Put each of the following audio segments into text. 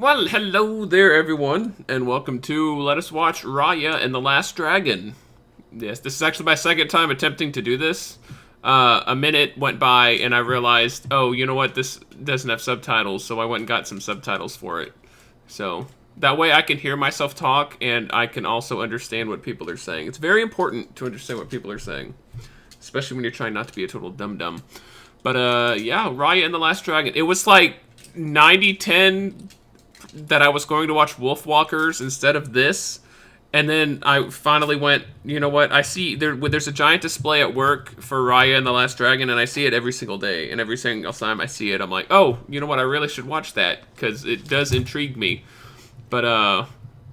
Well, hello there, everyone, and welcome to Let Us Watch Raya and the Last Dragon. Yes, this is actually my second time attempting to do this. A minute went by, and I realized, oh, you know what, this doesn't have subtitles, so I went and got some subtitles for it. So, that way I can hear myself talk, and I can also understand what people are saying. It's very important to understand what people are saying, especially when you're trying not to be a total dum-dum. But, yeah, Raya and the Last Dragon. It was like 90-10 that I was going to watch Wolfwalkers instead of this. And then I finally went, you know what? I see there's a giant display at work for Raya and the Last Dragon, and I see it every single day. And every single time I see it, I'm like, oh, you know what? I really should watch that because it does intrigue me. But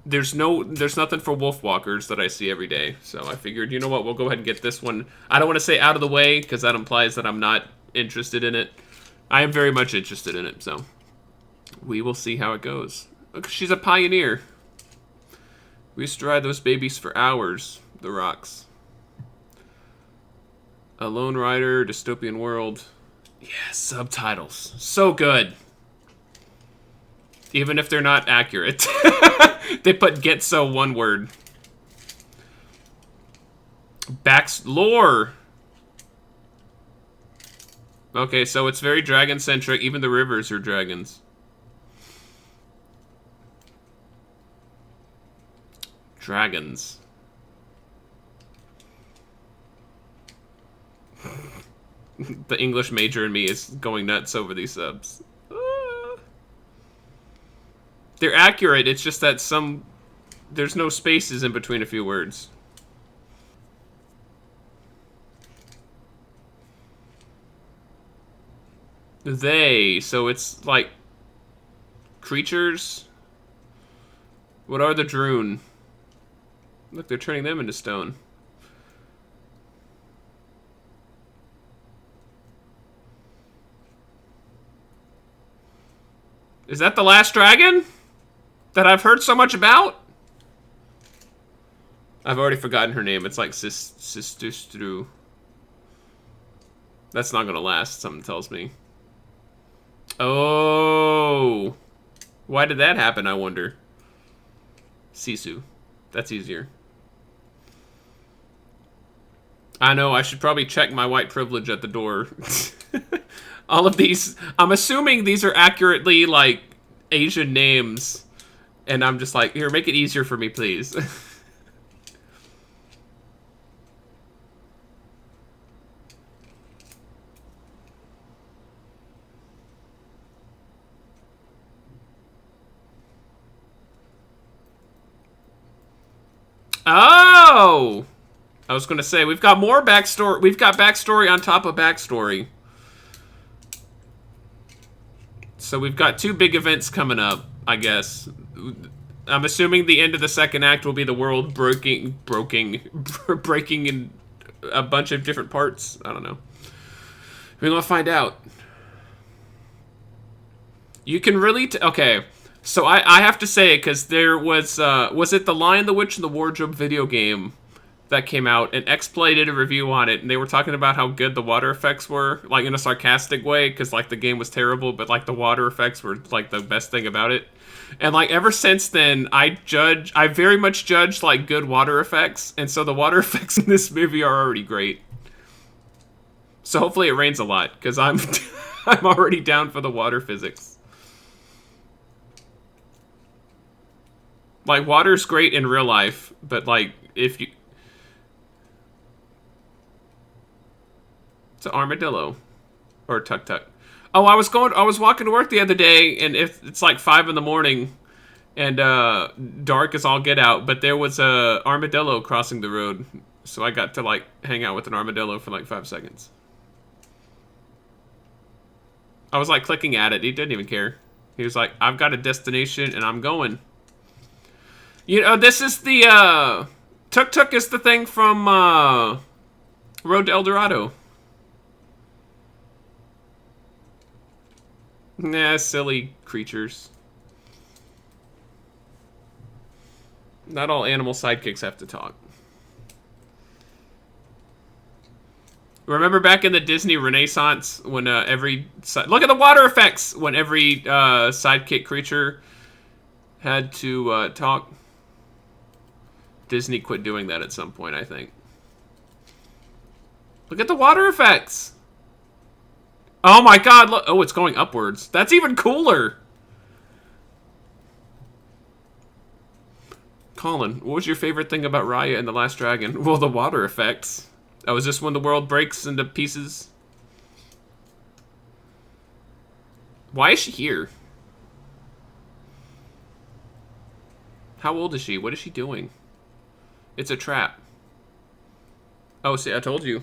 there's nothing for Wolfwalkers that I see every day. So I figured, you know what? We'll go ahead and get this one. I don't want to say out of the way because that implies that I'm not interested in it. I am very much interested in it, so we will see how it goes. Look, she's a pioneer. We used to ride those babies for hours, the rocks. A lone rider, dystopian world. Yeah, subtitles. So good. Even if they're not accurate. They put get so one word. Lore. Okay, so it's very dragon-centric. Even the rivers are dragons. Dragons. The English major in me is going nuts over these subs. They're accurate, it's just that there's no spaces in between a few words. So it's like creatures. What are the Droon? Look, they're turning them into stone. Is that the last dragon that I've heard so much about? I've already forgotten her name. It's like Sistustru. That's not gonna last, something tells me. Oh. Why did that happen, I wonder? Sisu. That's easier. I know, I should probably check my white privilege at the door. All of these, I'm assuming these are accurately, like, Asian names. And I'm just like, here, make it easier for me, please. Oh! I was gonna say, we've got more backstory. We've got backstory on top of backstory. So we've got two big events coming up, I guess. I'm assuming the end of the second act will be the world breaking in a bunch of different parts. I don't know. We're gonna find out. You can really okay. So I have to say, because there was it the Lion, the Witch, and the Wardrobe video game that came out, and X-Play did a review on it, and they were talking about how good the water effects were, like in a sarcastic way, because like the game was terrible, but like the water effects were like the best thing about it. And like ever since then, I very much judge like good water effects, and so the water effects in this movie are already great. So hopefully it rains a lot, because I'm I'm already down for the water physics. Like water's great in real life, but like if you It's an armadillo. Or tuk-tuk. Oh, I was walking to work the other day, and it's like 5 in the morning, and dark as all get out, but there was a armadillo crossing the road, so I got to like hang out with an armadillo for like 5 seconds. I was like clicking at it. He didn't even care. He was like, I've got a destination, and I'm going. You know, this is the, tuk-tuk is the thing from, Road to El Dorado. Nah, silly creatures. Not all animal sidekicks have to talk. Remember back in the Disney Renaissance when look at the water effects when every sidekick creature had to talk. Disney quit doing that at some point, I think. Look at the water effects. Oh my god, look. Oh, it's going upwards. That's even cooler. Colin, what was your favorite thing about Raya and the Last Dragon? Well, the water effects. Oh, is this when the world breaks into pieces? Why is she here? How old is she? What is she doing? It's a trap. Oh, see, I told you.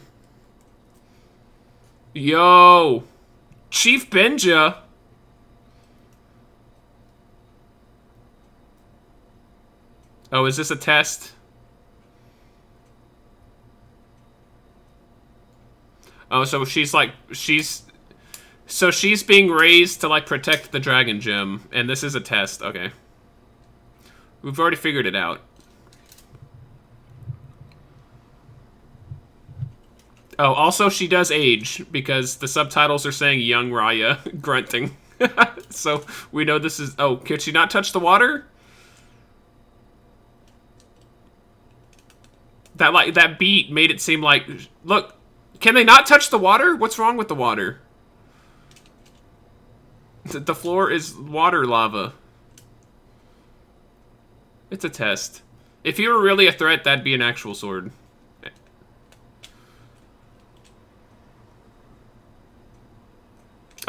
Yo! Chief Benja! Oh, is this a test? Oh, so she's like, so she's being raised to like protect the dragon gem, and this is a test. Okay. We've already figured it out. Oh, also she does age, because the subtitles are saying young Raya grunting. So we know this is, oh, can she not touch the water? That beat made it seem like, look, can they not touch the water? What's wrong with the water? The floor is water lava. It's a test. If you were really a threat, that'd be an actual sword.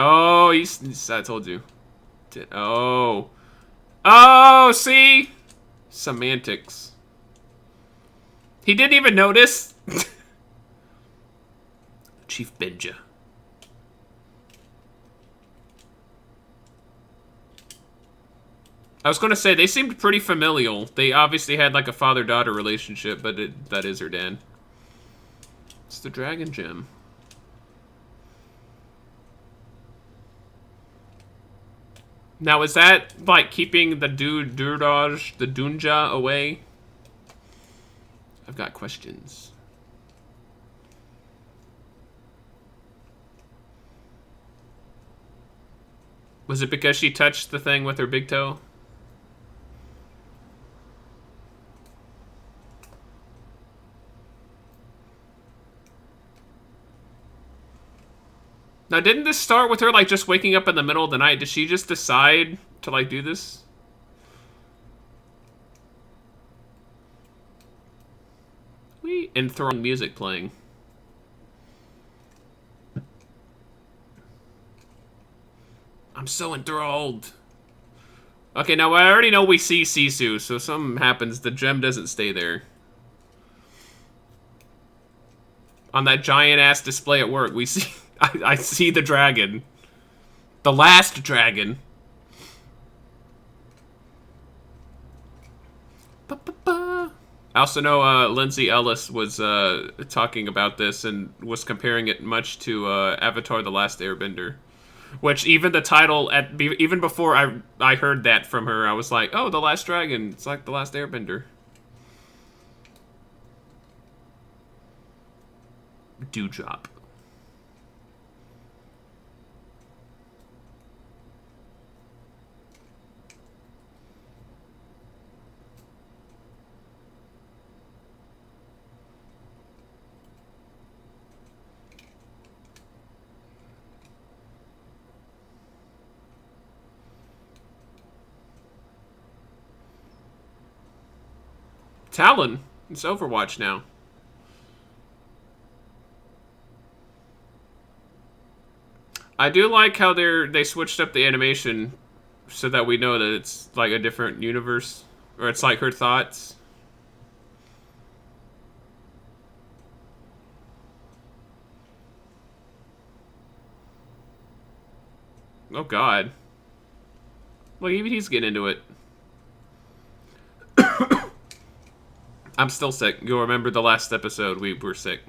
Oh, I told you. Oh. Oh, see? Semantics. He didn't even notice. Chief Benja. I was going to say, they seemed pretty familial. They obviously had like a father-daughter relationship, but that is her dad. It's the dragon gem. Now, is that like keeping the Durdaj, the Dunja away? I've got questions. Was it because she touched the thing with her big toe? Now, didn't this start with her, like, just waking up in the middle of the night? Did she just decide to, like, do this? Enthralling music playing. I'm so enthralled. Okay, now I already know we see Sisu, so if something happens, the gem doesn't stay there. On that giant-ass display at work, we see... I see the dragon. The last dragon. I also know Lindsay Ellis was talking about this and was comparing it much to Avatar: The Last Airbender. Which even the title, even before I heard that from her, I was like, oh, The Last Dragon. It's like The Last Airbender. Dewdrop. Talon. It's Overwatch now. I do like how they switched up the animation so that we know that it's like a different universe, or it's like her thoughts. Oh god. Well, even he's getting into it. I'm still sick. You'll remember the last episode, we were sick.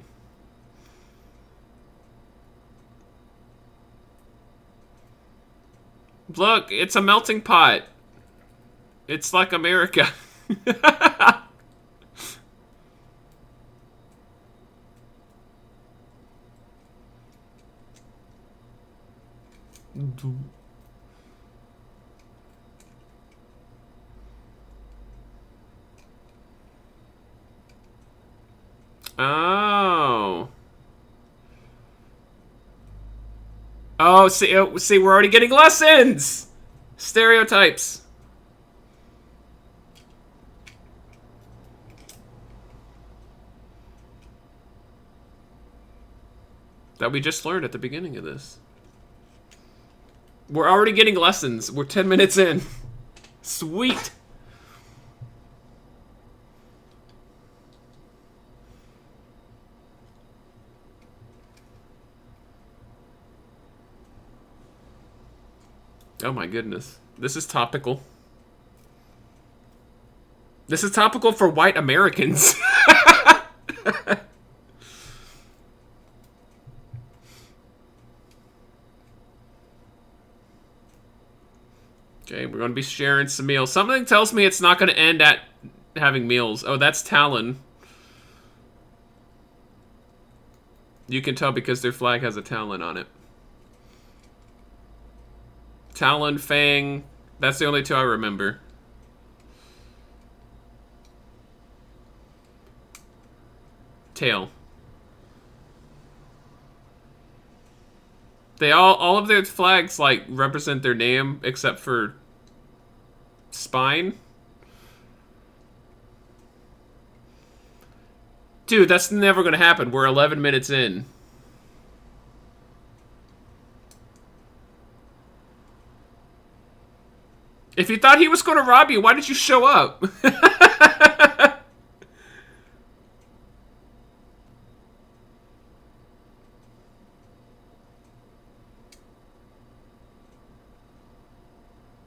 Look, it's a melting pot. It's like America. Oh. Oh, see, we're already getting lessons! Stereotypes. That we just learned at the beginning of this. We're already getting lessons. We're 10 minutes in. Sweet. Oh my goodness. This is topical. This is topical for white Americans. Okay, we're going to be sharing some meals. Something tells me it's not going to end at having meals. Oh, that's Talon. You can tell because their flag has a Talon on it. Talon, Fang. That's the only two I remember. Tail. They all of their flags, like, represent their name, except for Spine. Dude, that's never gonna happen. We're 11 minutes in. If you thought he was gonna rob you, why did you show up?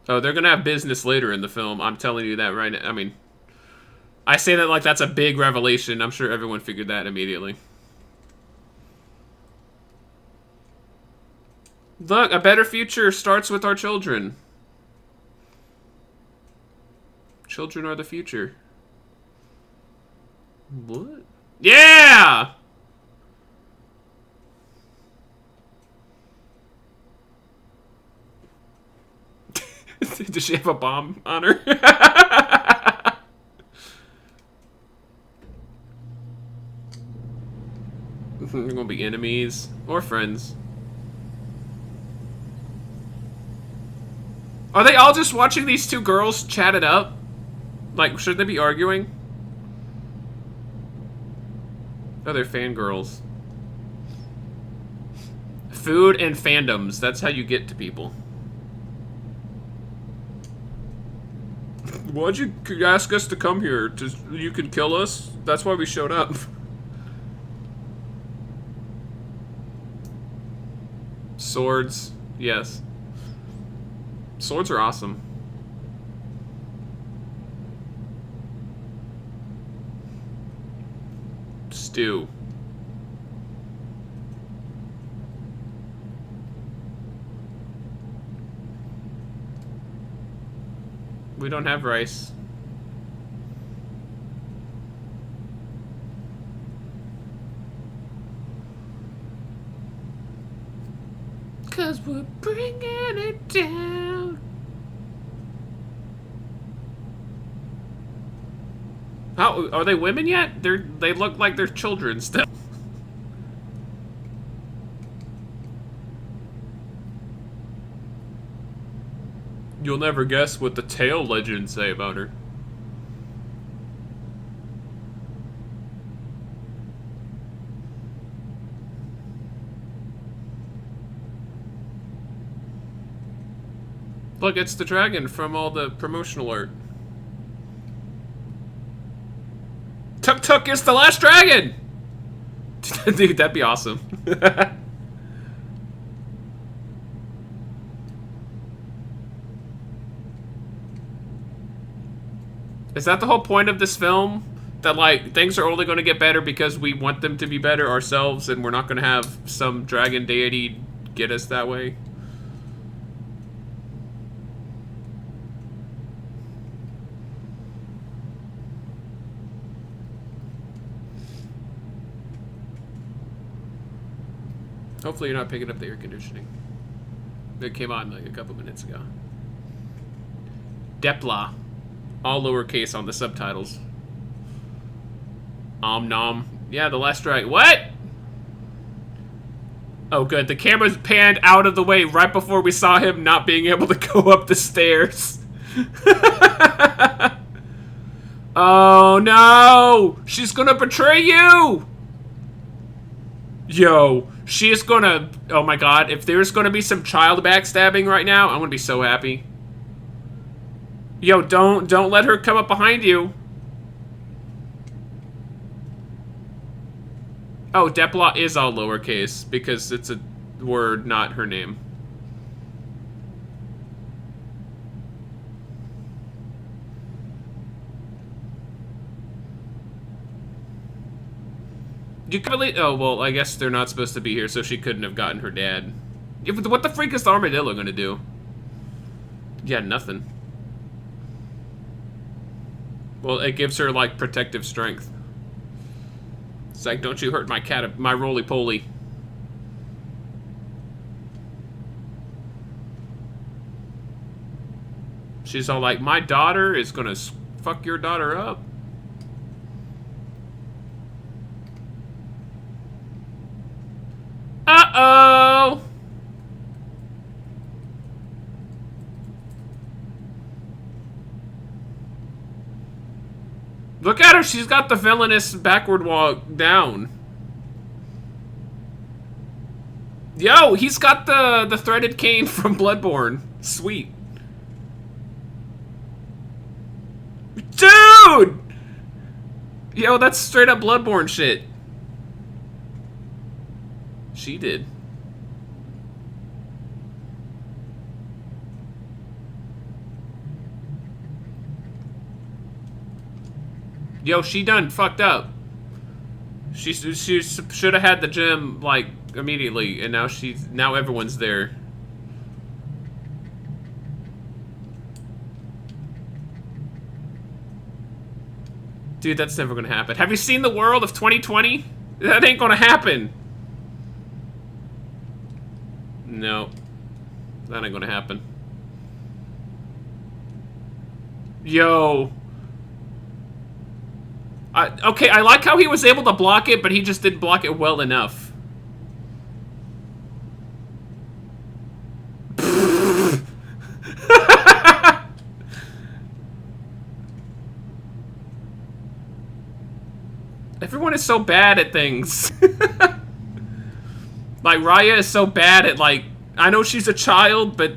Oh, they're gonna have business later in the film. I'm telling you that right now. I mean, I say that like that's a big revelation. I'm sure everyone figured that immediately. Look, a better future starts with our children. Children are the future. What? Yeah! Does she have a bomb on her? They're gonna be enemies or friends. Are they all just watching these two girls chat it up? Like, should they be arguing? Oh, they're fangirls. Food and fandoms. That's how you get to people. Why'd you ask us to come here? Just, you can kill us? That's why we showed up. Swords. Yes. Swords are awesome. Stew. We don't have rice. Cause we're bringing it down. How are they women yet? They look like they're children still. You'll never guess what the tail legends say about her. Look, it's the dragon from all the promotional art. Tuk Tuk is the last dragon! Dude, that'd be awesome. Is that the whole point of this film? That, like, things are only going to get better because we want them to be better ourselves and we're not going to have some dragon deity get us that way? Hopefully you're not picking up the air conditioning. It came on like a couple minutes ago. Depla. All lowercase on the subtitles. Om nom. Yeah, the last dragon. What? Oh, good. The camera's panned out of the way right before we saw him not being able to go up the stairs. Oh, no! She's gonna betray you! Yo, she is gonna... Oh, my God. If there's gonna be some child backstabbing right now, I'm gonna be so happy. Yo, don't let her come up behind you. Oh, Depla is all lowercase because it's a word, not her name. You could really... Oh, well, I guess they're not supposed to be here, so she couldn't have gotten her dad. Yeah, but what the freak is the armadillo gonna do? Yeah, nothing. Well, it gives her, like, protective strength. It's like, don't you hurt my cat, my roly-poly. She's all like, my daughter is gonna fuck your daughter up. Uh-oh! Look at her, she's got the villainous backward walk down. Yo, he's got the threaded cane from Bloodborne. Sweet. Dude! Yo, that's straight up Bloodborne shit. She did. Yo, she done fucked up. She should have had the gem, like, immediately, and now everyone's there. Dude, that's never gonna happen. Have you seen the world of 2020? That ain't gonna happen. No. That ain't gonna happen. Yo. Okay, I like how he was able to block it, but he just didn't block it well enough. Everyone is so bad at things. Like, Raya is so bad at, like... I know she's a child, but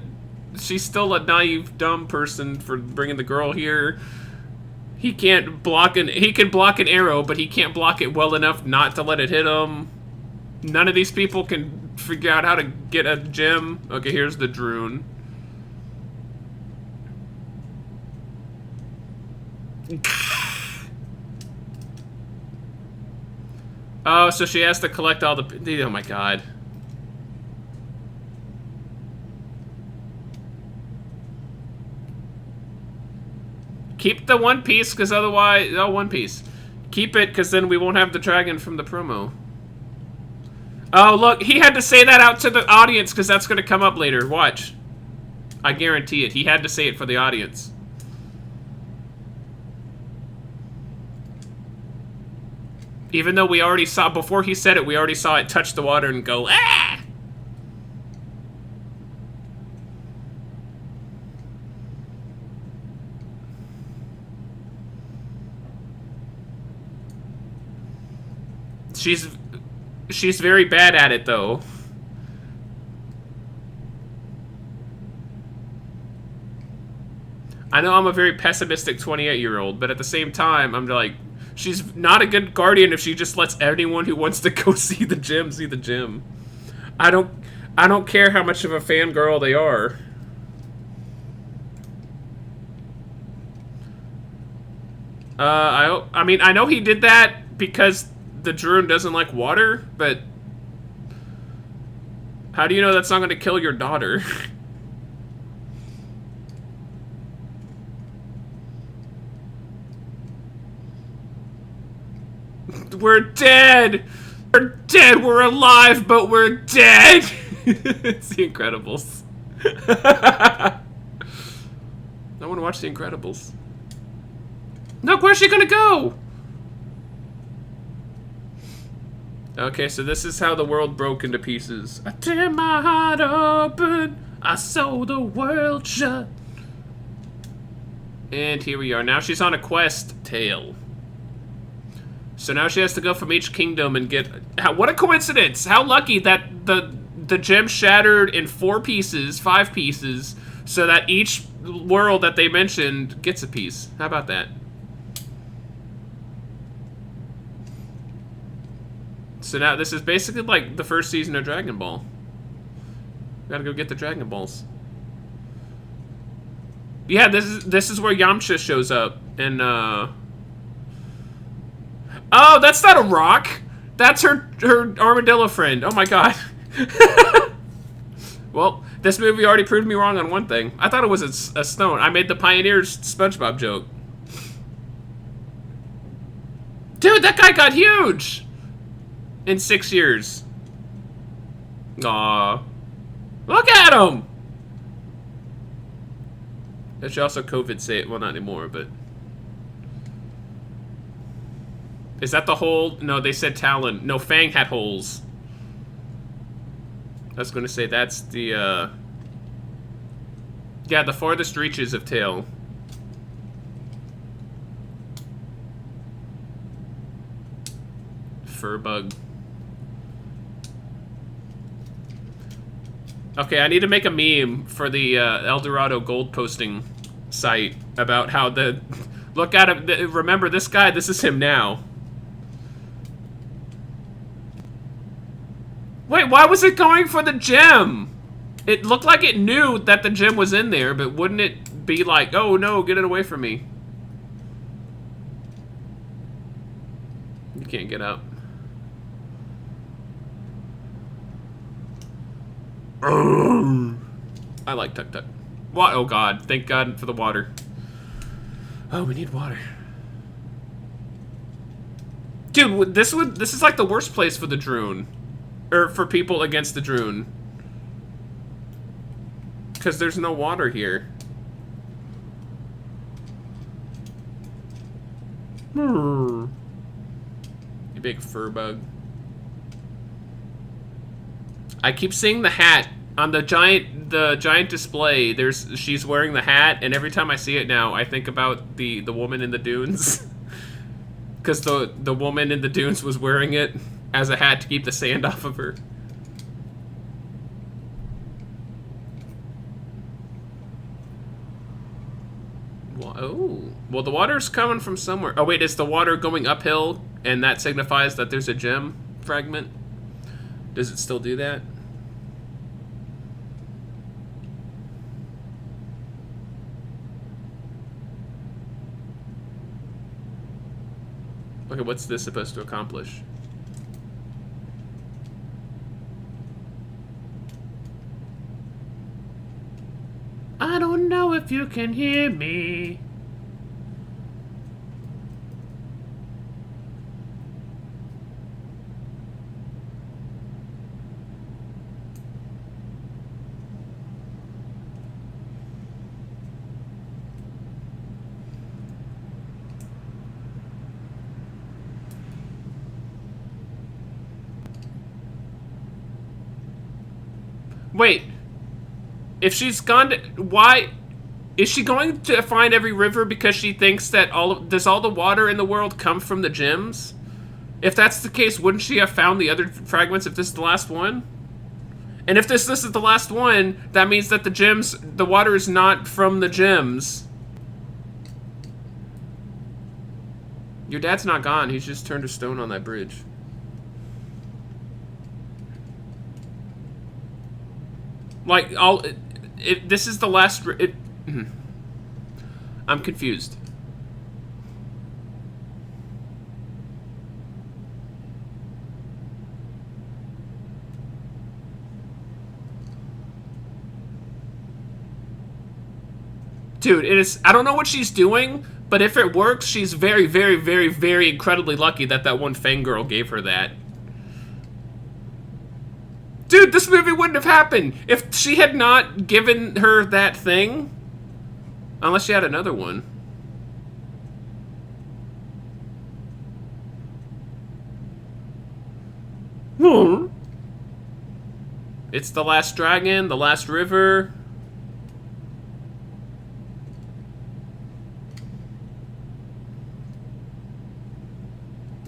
she's still a naive, dumb person for bringing the girl here. He can't block he can block an arrow, but he can't block it well enough not to let it hit him. None of these people can figure out how to get a gem. Okay, here's the Droon. Oh, so she has to collect all the... Oh my god. Keep the One Piece, because otherwise... Oh, One Piece. Keep it, because then we won't have the dragon from the promo. Oh, look, he had to say that out to the audience, because that's going to come up later. Watch. I guarantee it. He had to say it for the audience. Even though we already saw... Before he said it, we already saw it touch the water and go, ah! She's very bad at it, though. I know I'm a very pessimistic 28-year-old, but at the same time, I'm like, she's not a good guardian if she just lets anyone who wants to go see the gym. I don't care how much of a fangirl they are. I mean, I know he did that because the Droon doesn't like water, but how do you know that's not going to kill your daughter? We're dead! We're dead! We're alive, but we're dead! It's The Incredibles. I want to watch The Incredibles. Look, where's she gonna go? Okay, so this is how the world broke into pieces. I tear my heart open, I sew the world shut. And here we are. Now she's on a quest, Tail. So now she has to go from each kingdom and get... What a coincidence! How lucky that the gem shattered in 4 pieces, 5 pieces, so that each world that they mentioned gets a piece. How about that? So now this is basically like the first season of Dragon Ball. Gotta go get the Dragon Balls. Yeah, this is where Yamcha shows up, and oh, that's not a rock. That's her armadillo friend. Oh my god. Well, this movie already proved me wrong on one thing. I thought it was a stone. I made the Pioneers SpongeBob joke. Dude, that guy got huge in 6 years. Aw. Look at him! That should also COVID say it. Well, not anymore, but... Is that the hole? No, they said Talon. No, Fang had holes. I was going to say that's the, yeah, the farthest reaches of Tail. Fur bug. Okay, I need to make a meme for the El Dorado gold posting site about how the... Look at him. Remember this guy? This is him now. Wait, why was it going for the gem? It looked like it knew that the gem was in there, but wouldn't it be like, oh no, get it away from me? You can't get up. I like Tuk Tuk. What? Oh god, thank god for the water. Oh, we need water. Dude, this is like the worst place for the Droon. Or for people against the Droon. Because there's no water here. You big fur bug. I keep seeing the hat on the giant display. She's wearing the hat, and every time I see it now, I think about the woman in the dunes. Because the woman in the dunes was wearing it as a hat to keep the sand off of her. Oh, well, the water's coming from somewhere. Oh wait, is the water going uphill, and that signifies that there's a gem fragment? Does it still do that? Okay, what's this supposed to accomplish? I don't know if you can hear me. Wait. If she's gone to... Why... Is she going to find every river because she thinks that does all the water in the world come from the gems? If that's the case, wouldn't she have found the other fragments if this is the last one? And if this is the last one, that means that the water is not from the gems. Your dad's not gone, he's just turned to stone on that bridge. Like, this is the last... I'm confused. Dude, it is... I don't know what she's doing, but if it works, she's very, very, very, very incredibly lucky that that one fangirl gave her that. Dude, this movie wouldn't have happened if she had not given her that thing. Unless she had another one. It's the last dragon, the last river.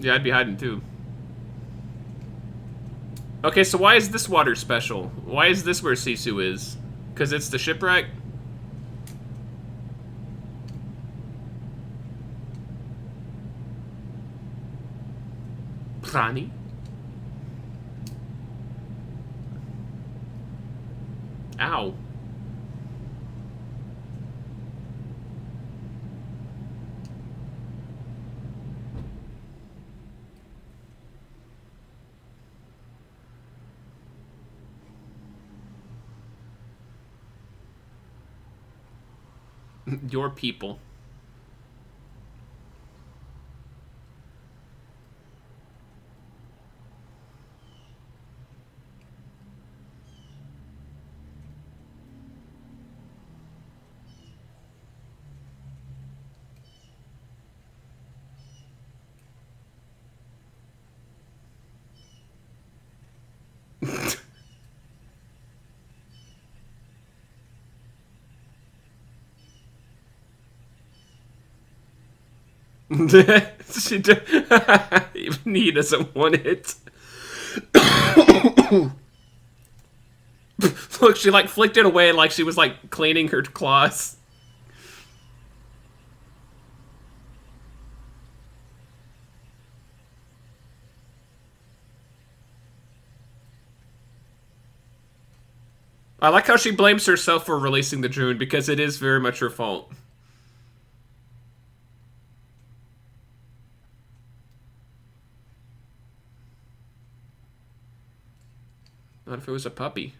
Yeah, I'd be hiding too. Okay, so why is this water special? Why is this where Sisu is? Because it's the shipwreck? Prani? Ow. Your people. She even he doesn't want it. Look, she like flicked it away like she was like cleaning her claws. I like how she blames herself for releasing the June because it is very much her fault. Not if it was a puppy.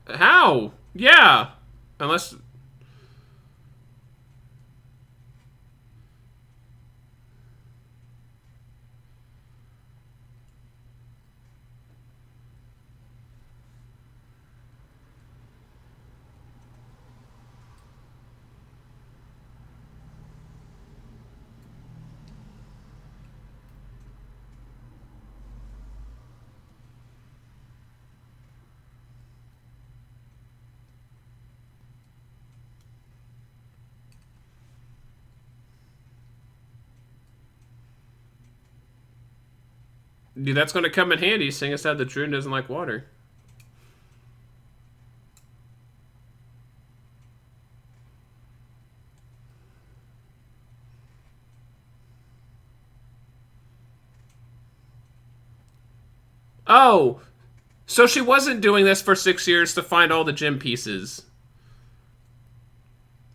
How? Yeah. Unless... Dude, that's going to come in handy, seeing as how the June doesn't like water. Oh, so she wasn't doing this for 6 years to find all the gem pieces.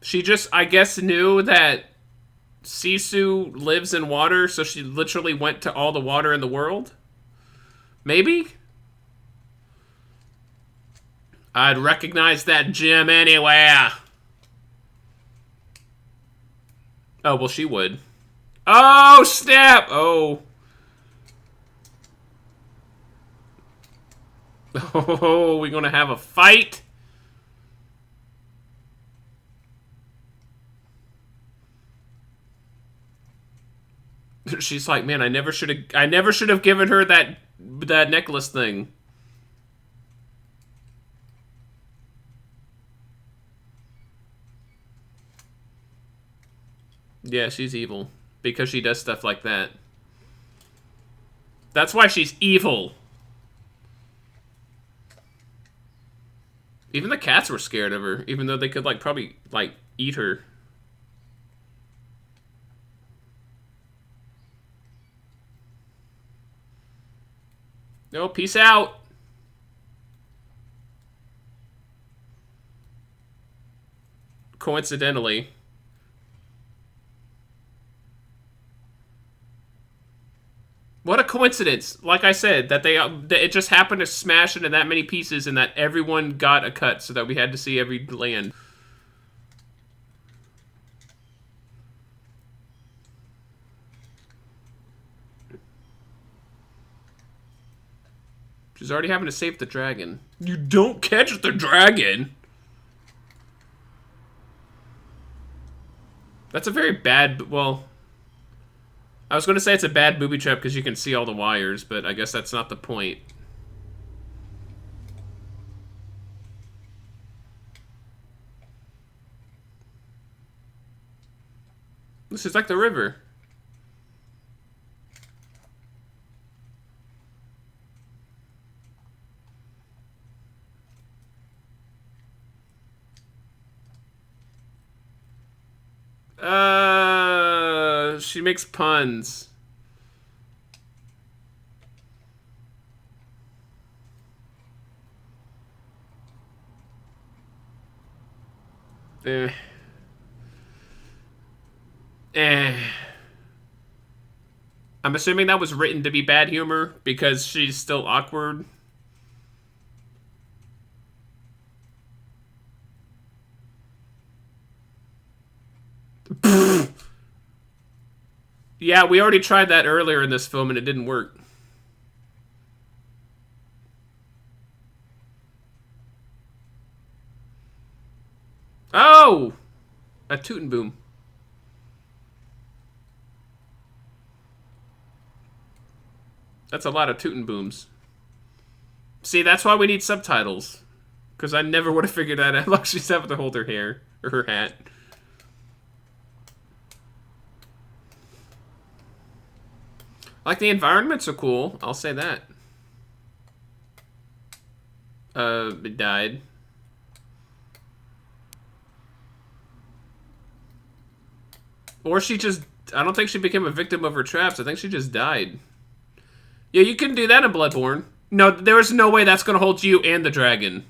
She just, I guess, knew that Sisu lives in water, so she literally went to all the water in the world? Maybe? I'd recognize that gem anywhere. Oh, well, she would. Oh, snap! Oh. Oh, we gonna have a fight? She's like, man, I never should have given her that necklace thing. Yeah, she's evil because she does stuff like that. That's why she's evil. Even the cats were scared of her, even though they could like probably like eat her. No, peace out. Coincidentally. What a coincidence. Like I said, that it just happened to smash into that many pieces and that everyone got a cut so that we had to see every land. She's already having to save the dragon. You don't catch the dragon! That's a very bad... Well, I was going to say it's a bad booby trap because you can see all the wires, but I guess that's not the point. This is like the river. She makes puns. Eh. Eh. I'm assuming that was written to be bad humor because she's still awkward. Yeah, we already tried that earlier in this film and it didn't work. Oh! A toot and boom. That's a lot of toot and booms. See, that's why we need subtitles. Because I never would have figured that out. Look, she's having to hold her hair. Or her hat. Like, the environments are cool. I'll say that. It died. Or she just... I don't think she became a victim of her traps. I think she just died. Yeah, you can do that in Bloodborne. No, there is no way that's going to hold you and the dragon.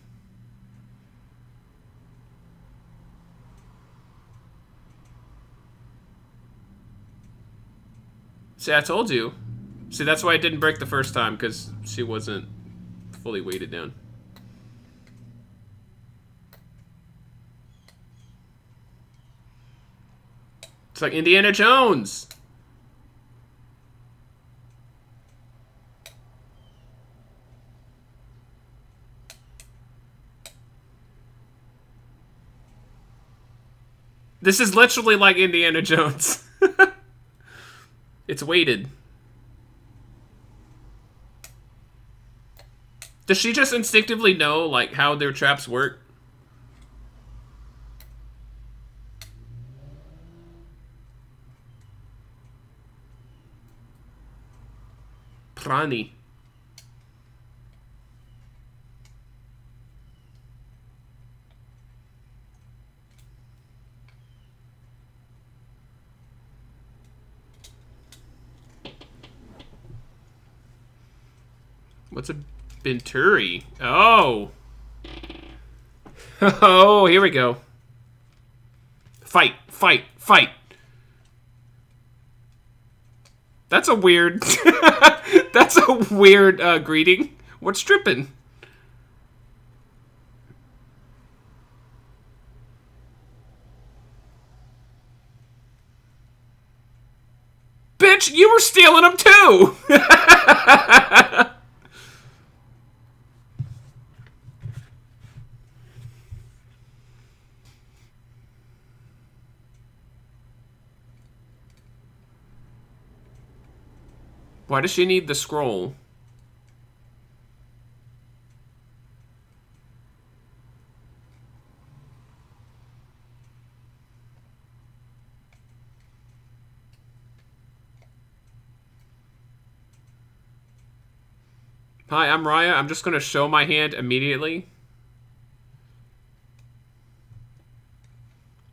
See, I told you. See, that's why it didn't break the first time, because she wasn't fully weighted down. It's like Indiana Jones. This is literally like Indiana Jones. It's weighted. Does she just instinctively know, like, how their traps work? Prani. What's a Venturi? Oh. Oh, here we go. Fight, fight, fight. That's a weird... That's a weird greeting. What's tripping? Bitch, you were stealing them too! Why does she need the scroll? Hi, I'm Raya. I'm just going to show my hand immediately.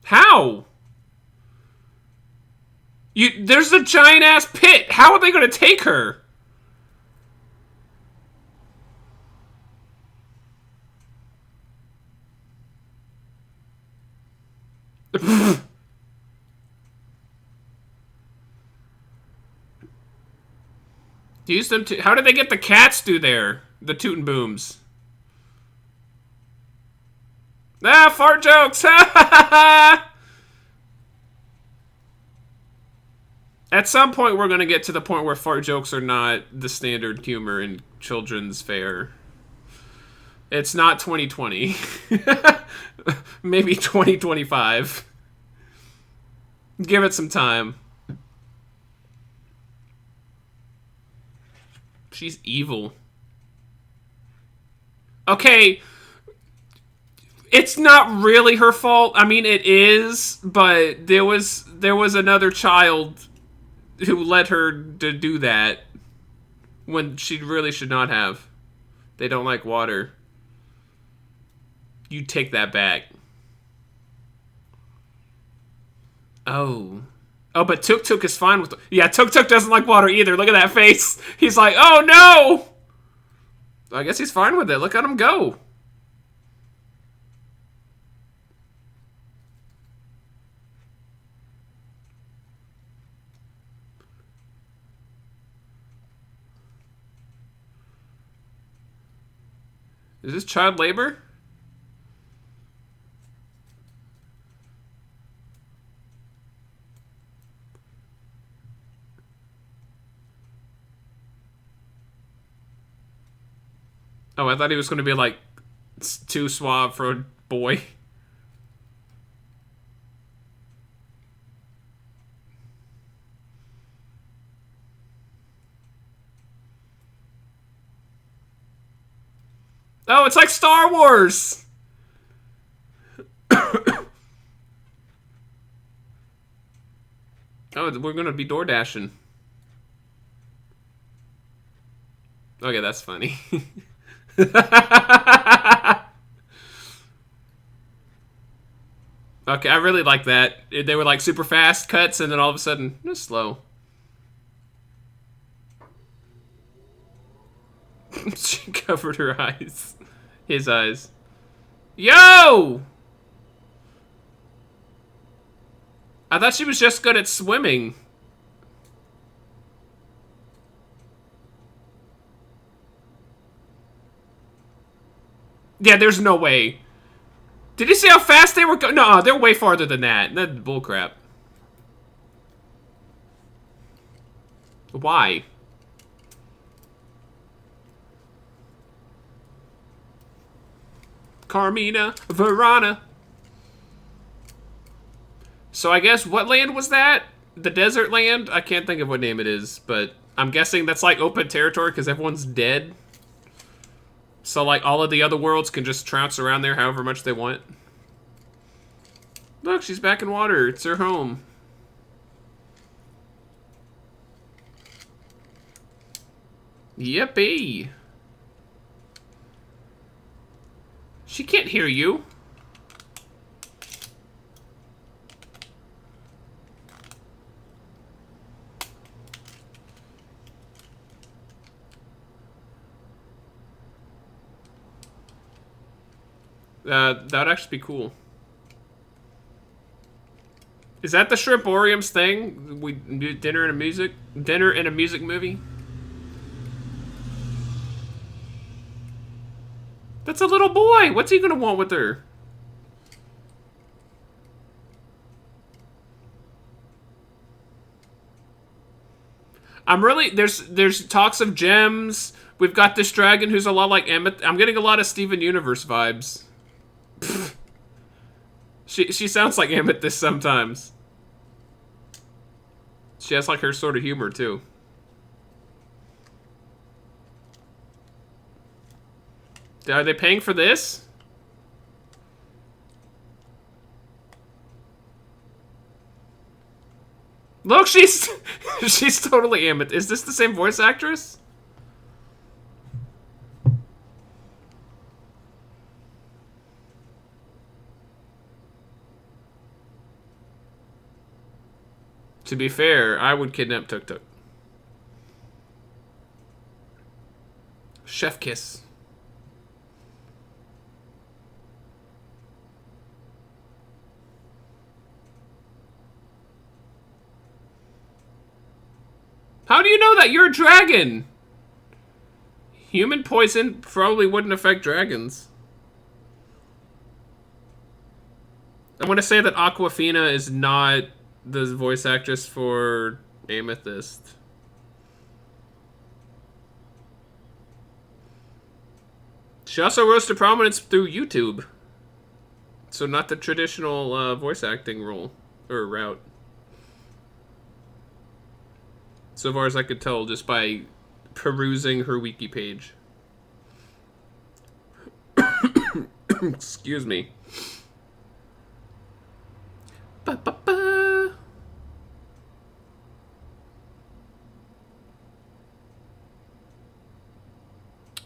How? There's a giant-ass pit. How are they going to take her? Use them to... How did they get the cats through there? The toot and booms. Ah, fart jokes! At some point, we're going to get to the point where fart jokes are not the standard humor in children's fare. It's not 2020. Maybe 2025. Give it some time. She's evil. Okay, it's not really her fault. I mean, it is, but there was another child who led her to do that when she really should not have. They don't like water. You take that back. Oh. Oh, but Tuk Tuk is fine with... Yeah, Tuk Tuk doesn't like water either. Look at that face. He's like, oh no! I guess he's fine with it. Look at him go. Is this child labor? Oh, I thought he was going to be like too suave for a boy. Oh, it's like Star Wars! Oh, we're going to be door dashing. Okay, that's funny. Okay, I really like that. They were like super fast cuts, and then all of a sudden, just slow. She covered her eyes. His eyes. Yo! I thought she was just good at swimming. Yeah, there's no way. Did you see how fast they were going? No, they're way farther than that. That's bullcrap. Why? Carmina, Verana. So I guess, what land was that? The desert land? I can't think of what name it is, but I'm guessing that's like open territory because everyone's dead. So like all of the other worlds can just trounce around there however much they want. Look, she's back in water. It's her home. Yippee. She can't hear you. That would actually be cool. Is that the Shrimporium's thing? Dinner and a music movie? That's a little boy. What's he gonna want with her? I'm really there's talks of gems. We've got this dragon who's a lot like Emmett. I'm getting a lot of Steven Universe vibes. She sounds like Amethyst sometimes. She has like her sort of humor too. Are they paying for this? Look, she's she's totally Amethyst. Is this the same voice actress? To be fair, I would kidnap Tuk Tuk. Chef kiss. How do you know that? You're a dragon! Human poison probably wouldn't affect dragons. I want to say that Aquafina is not the voice actress for Amethyst. She also rose to prominence through YouTube. So not the traditional voice acting role or route. So far as I could tell, just by perusing her wiki page. Excuse me. Ba-ba-ba.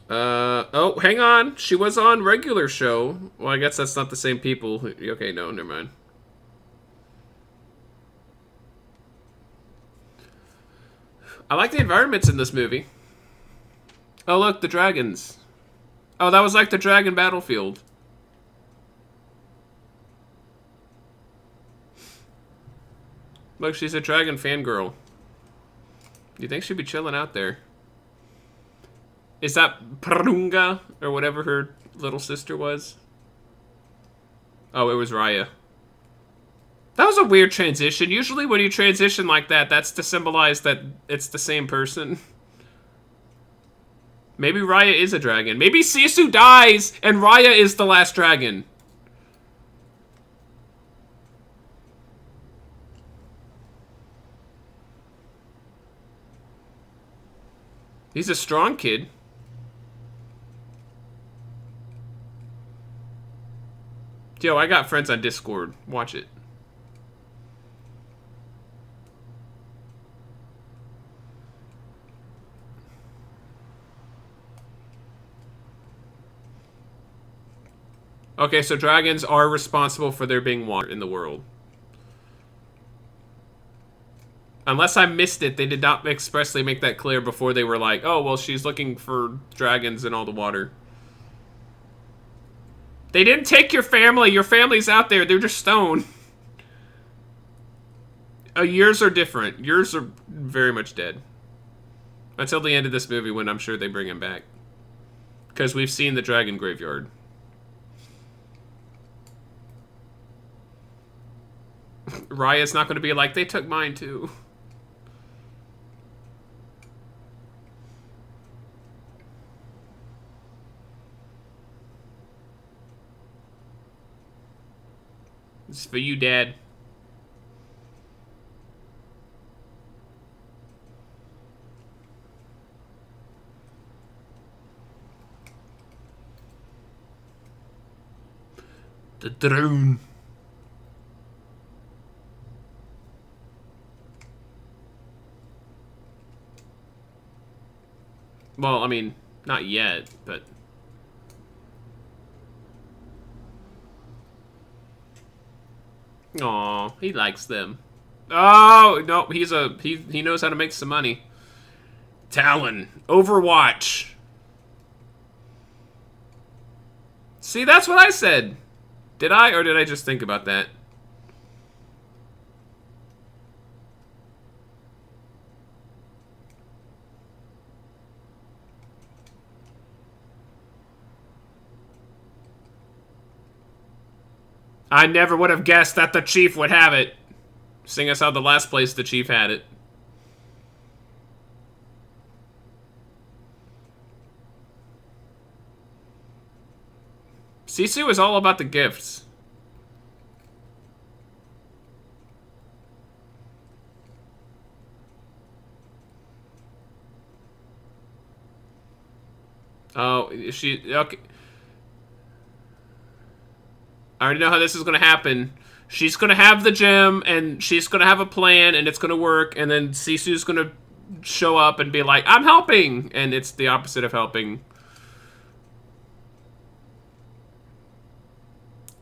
Oh, hang on. She was on regular show. Well, I guess that's not the same people. Okay, no, never mind. I like the environments in this movie. Oh, look, the dragons. Oh, that was like the dragon battlefield. Look, she's a dragon fangirl. You think she'd be chilling out there? Is that Prunga? Or whatever her little sister was? Oh, it was Raya. That was a weird transition. Usually when you transition like that, that's to symbolize that it's the same person. Maybe Raya is a dragon. Maybe Sisu dies and Raya is the last dragon. He's a strong kid. Yo, I got friends on Discord. Watch it. Okay, so dragons are responsible for there being water in the world. Unless I missed it, they did not expressly make that clear before they were like, oh, well, she's looking for dragons in all the water. They didn't take your family. Your family's out there. They're just stone. Yours are different. Yours are very much dead. Until the end of this movie when I'm sure they bring him back. Because we've seen the dragon graveyard. Raya's not going to be like, they took mine too. This is for you, Dad. The drone. Well, I mean, not yet, but... Aw, he likes them. Oh, no, he knows how to make some money. Talon. Overwatch. See, that's what I said. Did I, or did I just think about that? I never would have guessed that the Chief would have it. Seeing as how the last place the Chief had it. Sisu is all about the gifts. Oh, okay. I already know how this is going to happen. She's going to have the gem, and she's going to have a plan, and it's going to work, and then Sisu's going to show up and be like, I'm helping! And it's the opposite of helping.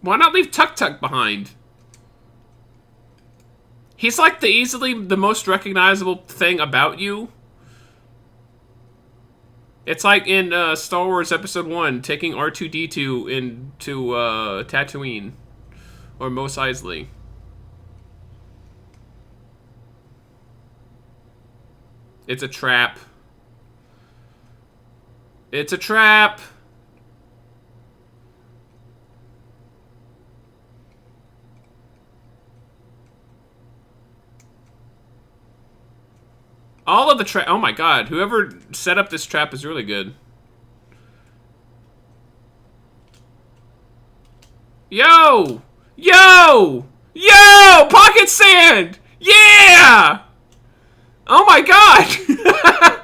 Why not leave Tuk Tuk behind? He's like the most recognizable thing about you. It's like in Star Wars Episode 1, taking R2-D2 into Tatooine. Or Mos Eisley. It's a trap. It's a trap! All of the trap. Oh my god, whoever set up this trap is really good. Yo! Yo! Yo! Pocket sand! Yeah! Oh my god!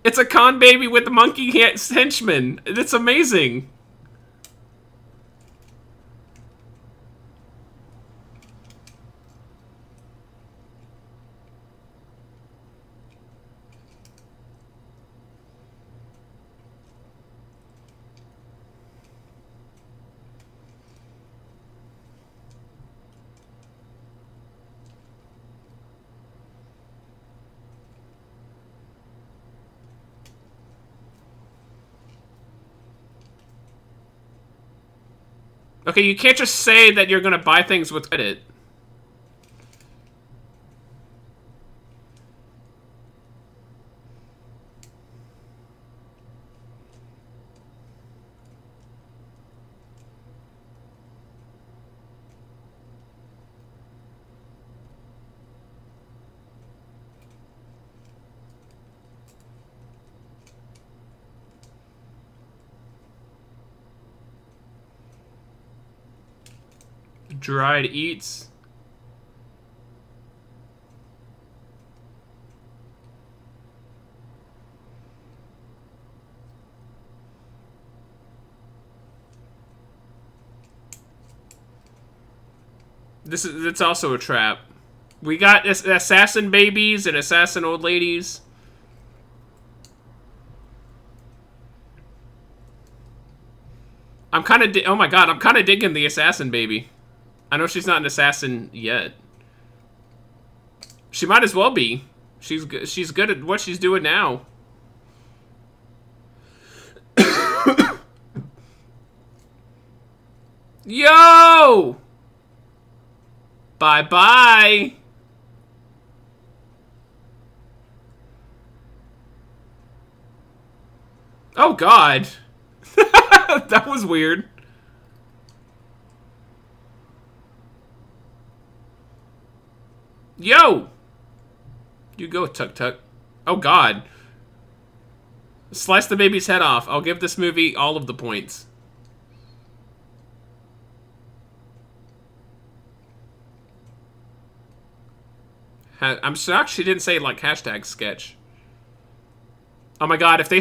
It's a con baby with the monkey henchman. It's amazing. Okay, you can't just say that you're gonna buy things with credit. Dried eats. It's also a trap. We got assassin babies and assassin old ladies. I'm kind of oh my god, I'm kind of digging the assassin baby. I know she's not an assassin yet. She might as well be. She's good at what she's doing now. Yo! Bye-bye. Oh god. That was weird. Yo! You go, Tuk Tuk. Oh god. Slice the baby's head off. I'll give this movie all of the points. I'm shocked she didn't say, like, hashtag sketch. Oh my god, if they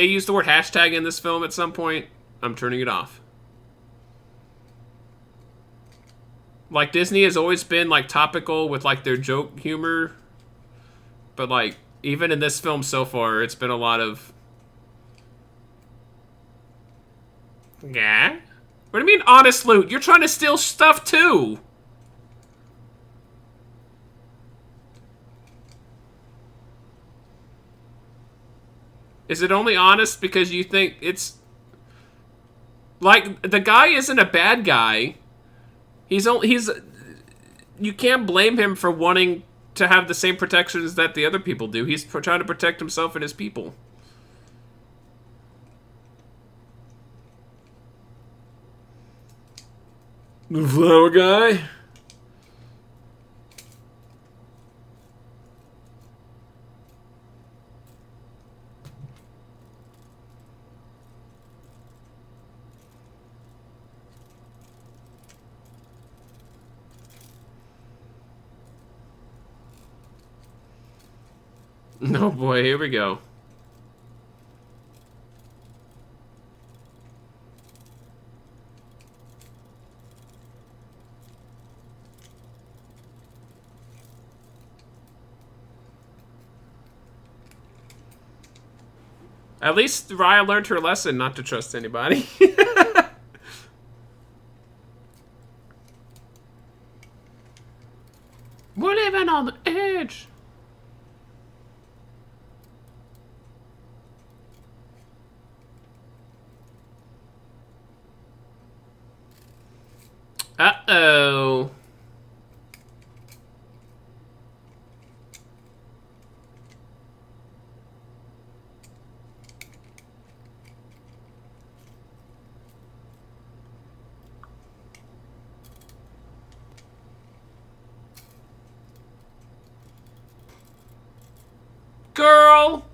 use the word hashtag in this film at some point, I'm turning it off. Like, Disney has always been, like, topical with, like, their joke humor. But, like, even in this film so far, it's been a lot of... Yeah? What do you mean, honest loot? You're trying to steal stuff, too! Is it only honest because you think it's... Like, the guy isn't a bad guy. He's... You can't blame him for wanting to have the same protections that the other people do. He's trying to protect himself and his people. The flower guy? Oh boy, here we go. At least Raya learned her lesson not to trust anybody. We're living on the edge. Uh-oh. Girl!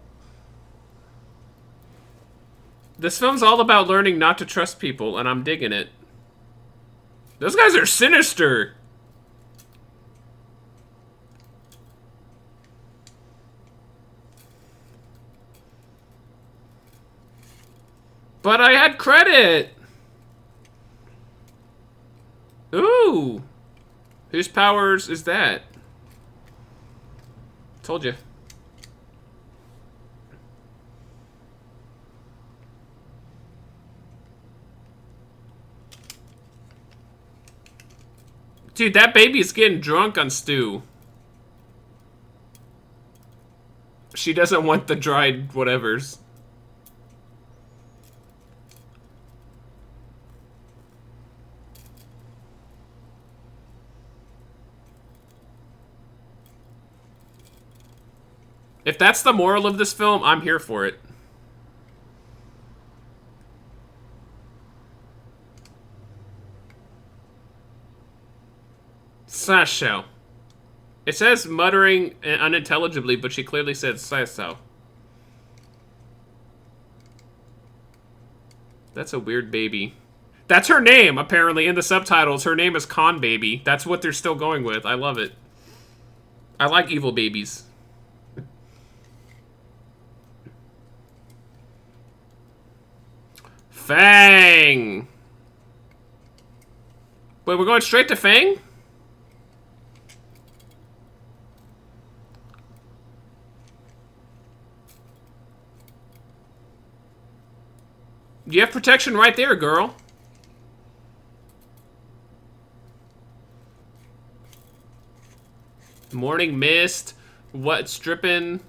This film's all about learning not to trust people, and I'm digging it. Those guys are sinister! But I had credit! Ooh! Whose powers is that? Told you. Dude, that baby's getting drunk on stew. She doesn't want the dried whatevers. If that's the moral of this film, I'm here for it. Sasho. It says muttering unintelligibly, but she clearly said Sasho. That's a weird baby. That's her name, apparently, in the subtitles. Her name is Con Baby. That's what they're still going with. I love it. I like evil babies. Fang! Wait, we're going straight to Fang? You have protection right there, girl. Morning mist. What's dripping?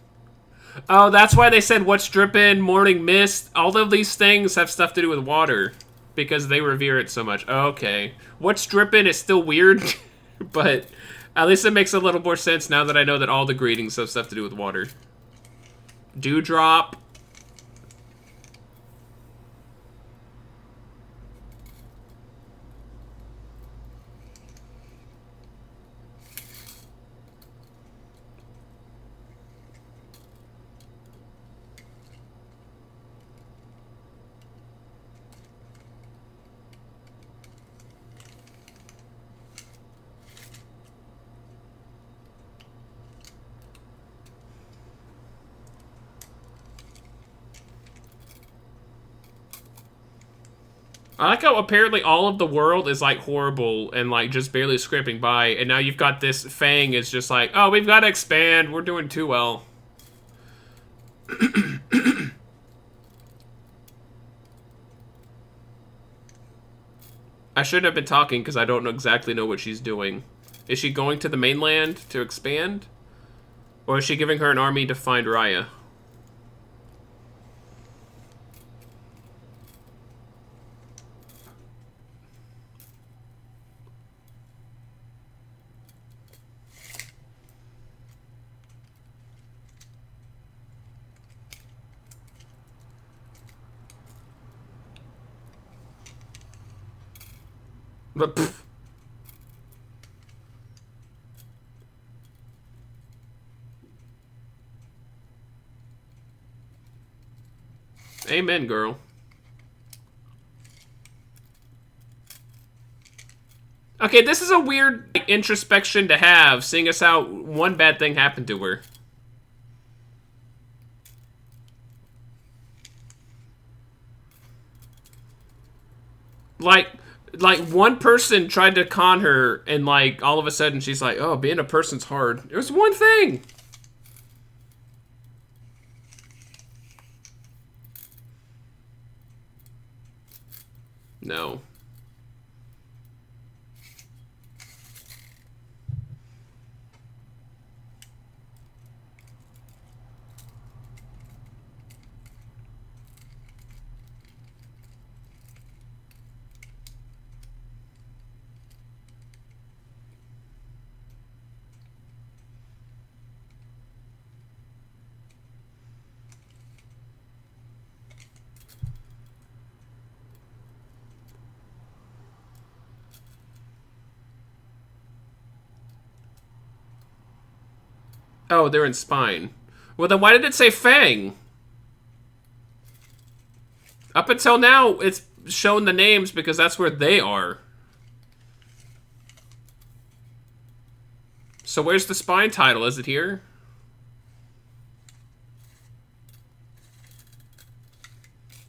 Oh, that's why they said what's dripping, morning mist. All of these things have stuff to do with water. Because they revere it so much. Okay. What's dripping is still weird. But at least it makes a little more sense now that I know that all the greetings have stuff to do with water. Dewdrop. I like how apparently all of the world is like horrible and like just barely scraping by, and now you've got this Fang is just like, oh, we've got to expand. We're doing too well. I shouldn't have been talking because I don't exactly know what she's doing. Is she going to the mainland to expand? Or is she giving her an army to find Raya? But pff. Amen, girl. Okay, this is a weird introspection to have, seeing as how one bad thing happened to her. Like one person tried to con her, and like all of a sudden she's like, "Oh, being a person's hard." It was one thing. No. Oh, they're in Spine. Well, then why did it say Fang? Up until now, it's shown the names because that's where they are. So where's the Spine title? Is it here?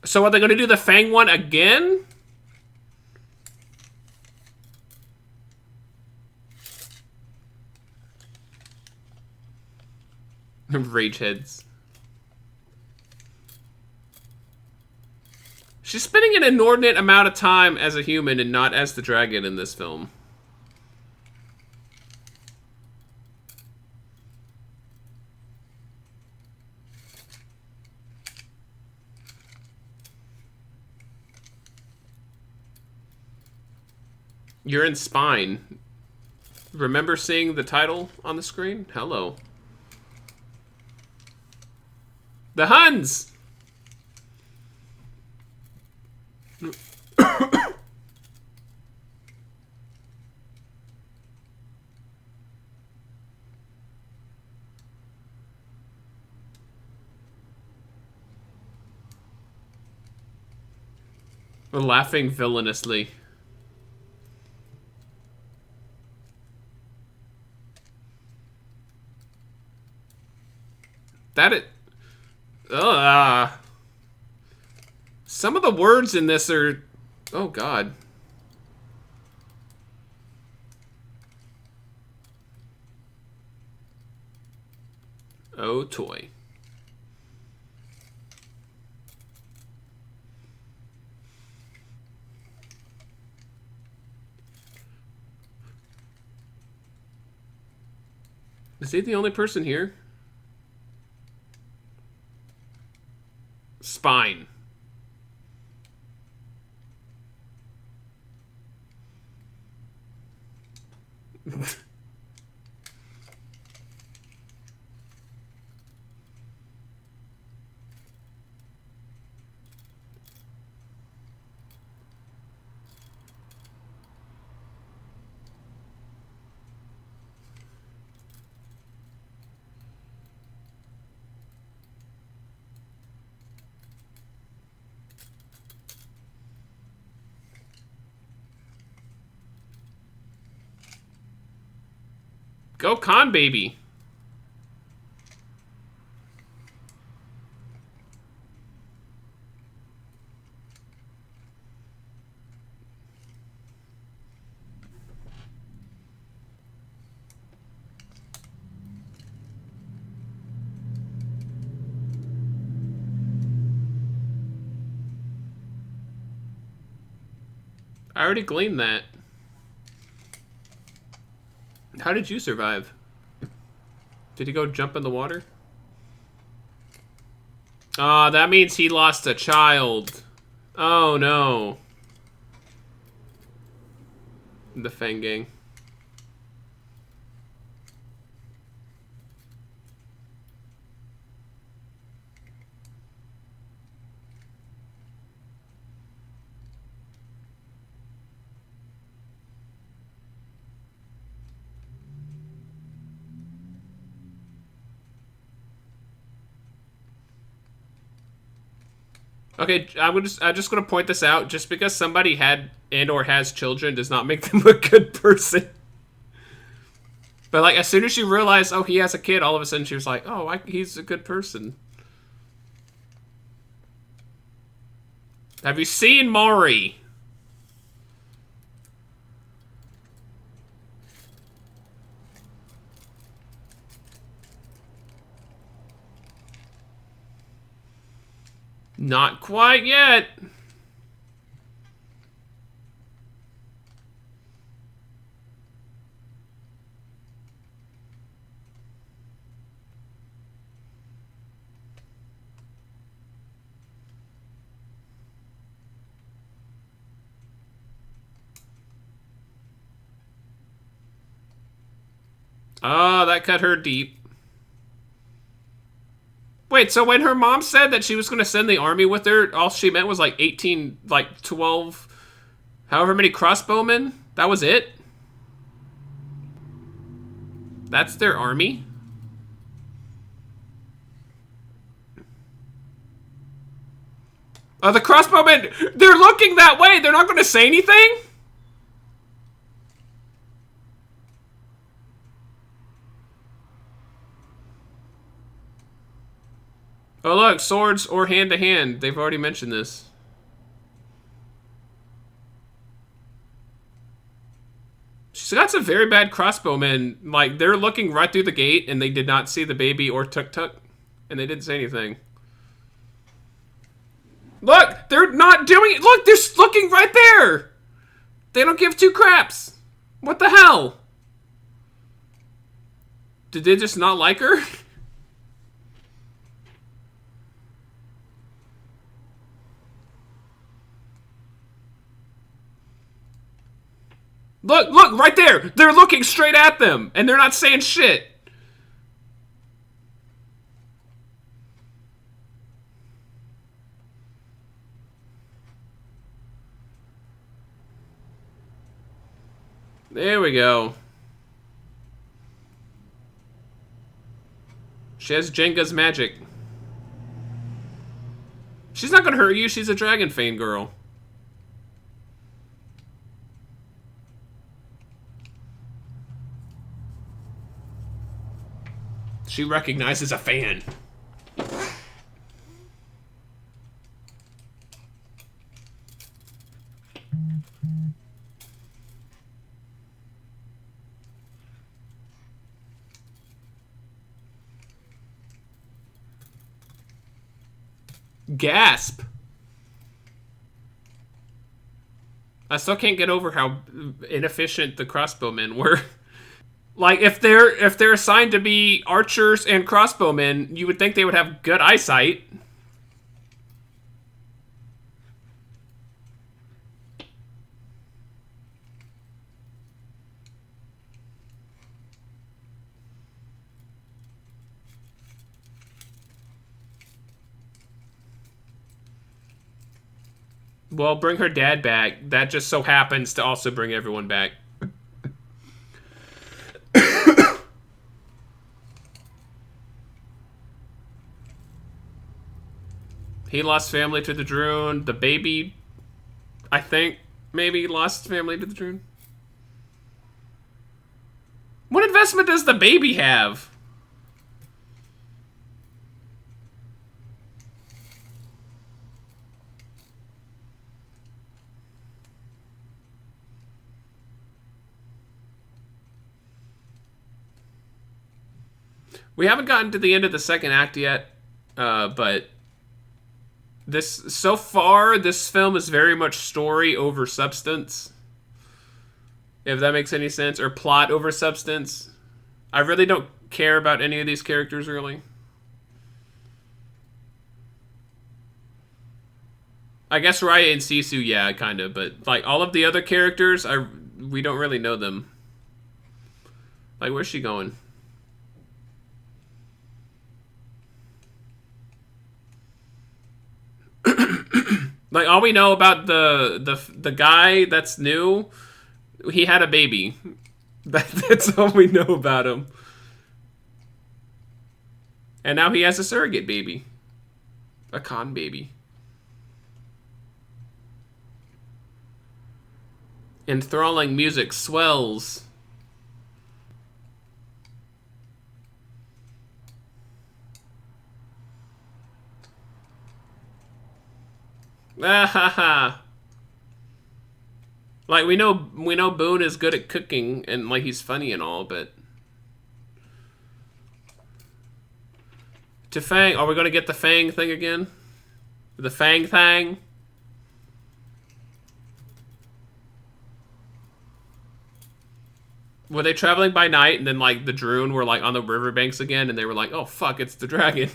So are they going to do the Fang one again? Rage heads. She's spending an inordinate amount of time as a human and not as the dragon in this film. You're in Spine. Remember seeing the title on the screen? Hello. The Huns! We're laughing villainously. That it. Ugh. Some of the words in this are. Oh, God. Oh, toy. Is he the only person here? Spine. Go con, baby. I already gleaned that. How did you survive? Did he go jump in the water? Ah, that means he lost a child. Oh, no. The Fang Gang. Okay, I'm just gonna point this out. Just because somebody had and or has children does not make them a good person. But like, as soon as she realized, oh, he has a kid, all of a sudden she was like, oh, he's a good person. Have you seen Maury? Not quite yet. Oh, that cut her deep. Wait, so when her mom said that she was going to send the army with her, all she meant was like 18, like 12, however many crossbowmen? That was it? That's their army? The crossbowmen, they're looking that way. They're not going to say anything? Oh look, swords or hand to hand. They've already mentioned this. She's got some very bad crossbowmen. Like, they're looking right through the gate and they did not see the baby or tuk-tuk. And they didn't say anything. Look! They're not doing it! Look! They're looking right there! They don't give two craps! What the hell? Did they just not like her? Look, right there! They're looking straight at them, and they're not saying shit! There we go. She has Jenga's magic. She's not gonna hurt you, she's a Dragon Fane girl. She recognizes a fan. Gasp. I still can't get over how inefficient the crossbowmen were. Like, if they're assigned to be archers and crossbowmen, you would think they would have good eyesight. Well, bring her dad back. That just so happens to also bring everyone back. He lost family to the Droon. The baby, I think, maybe lost family to the Droon. What investment does the baby have? We haven't gotten to the end of the second act yet, but so far, this film is very much story over substance. If that makes any sense. Or plot over substance. I really don't care about any of these characters, really. I guess Raya and Sisu, yeah, kind of. But, like, all of the other characters, we don't really know them. Like, where's she going? Like, all we know about the guy that's new, he had a baby. That's all we know about him. And now he has a surrogate baby. A con baby. Enthralling music swells. Ah ha ha. Like, we know Boone is good at cooking and like he's funny and all, but to Fang, are we gonna get the Fang thing again? The Fang thing? Were they traveling by night and then like the Droon were like on the riverbanks again and they were like, oh fuck, it's the dragon.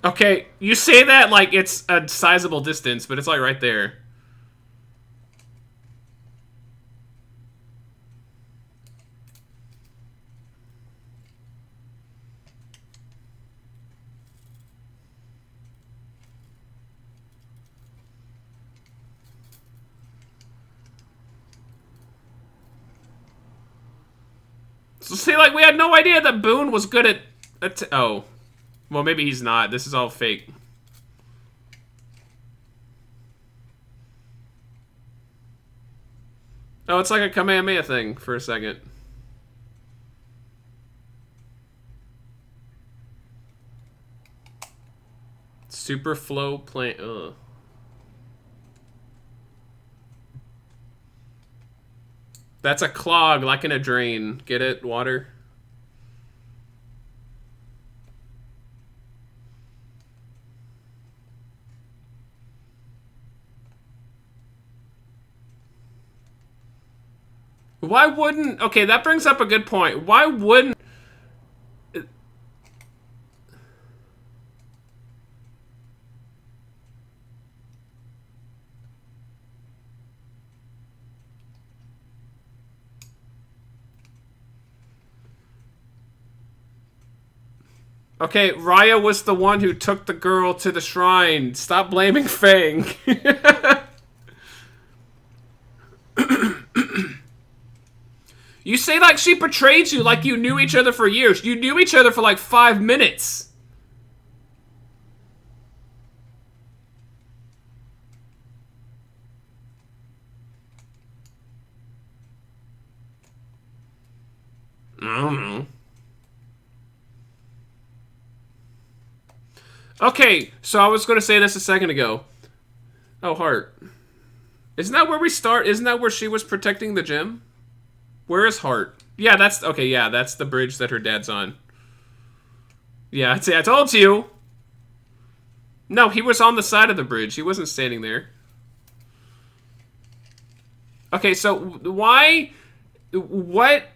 Okay, you say that like it's a sizable distance, but it's like right there. So see, like, we had no idea that Boone was good at oh. Well, maybe he's not. This is all fake. Oh, it's like a Kamehameha thing for a second. Super flow plant. Ugh. That's a clog, like in a drain. Get it? Water? Why wouldn't... Okay, that brings up a good point. Why wouldn't... Okay, Raya was the one who took the girl to the shrine. Stop blaming Fang. You say like she betrayed you, like you knew each other for years. You knew each other for like 5 minutes. I don't know. Okay, so I was going to say this a second ago. Oh, Heart. Isn't that where we start? Isn't that where she was protecting the gym? Where is Heart? Yeah, that's... Okay, yeah, that's the bridge that her dad's on. Yeah, I told you. No, he was on the side of the bridge. He wasn't standing there. Okay, so why... What...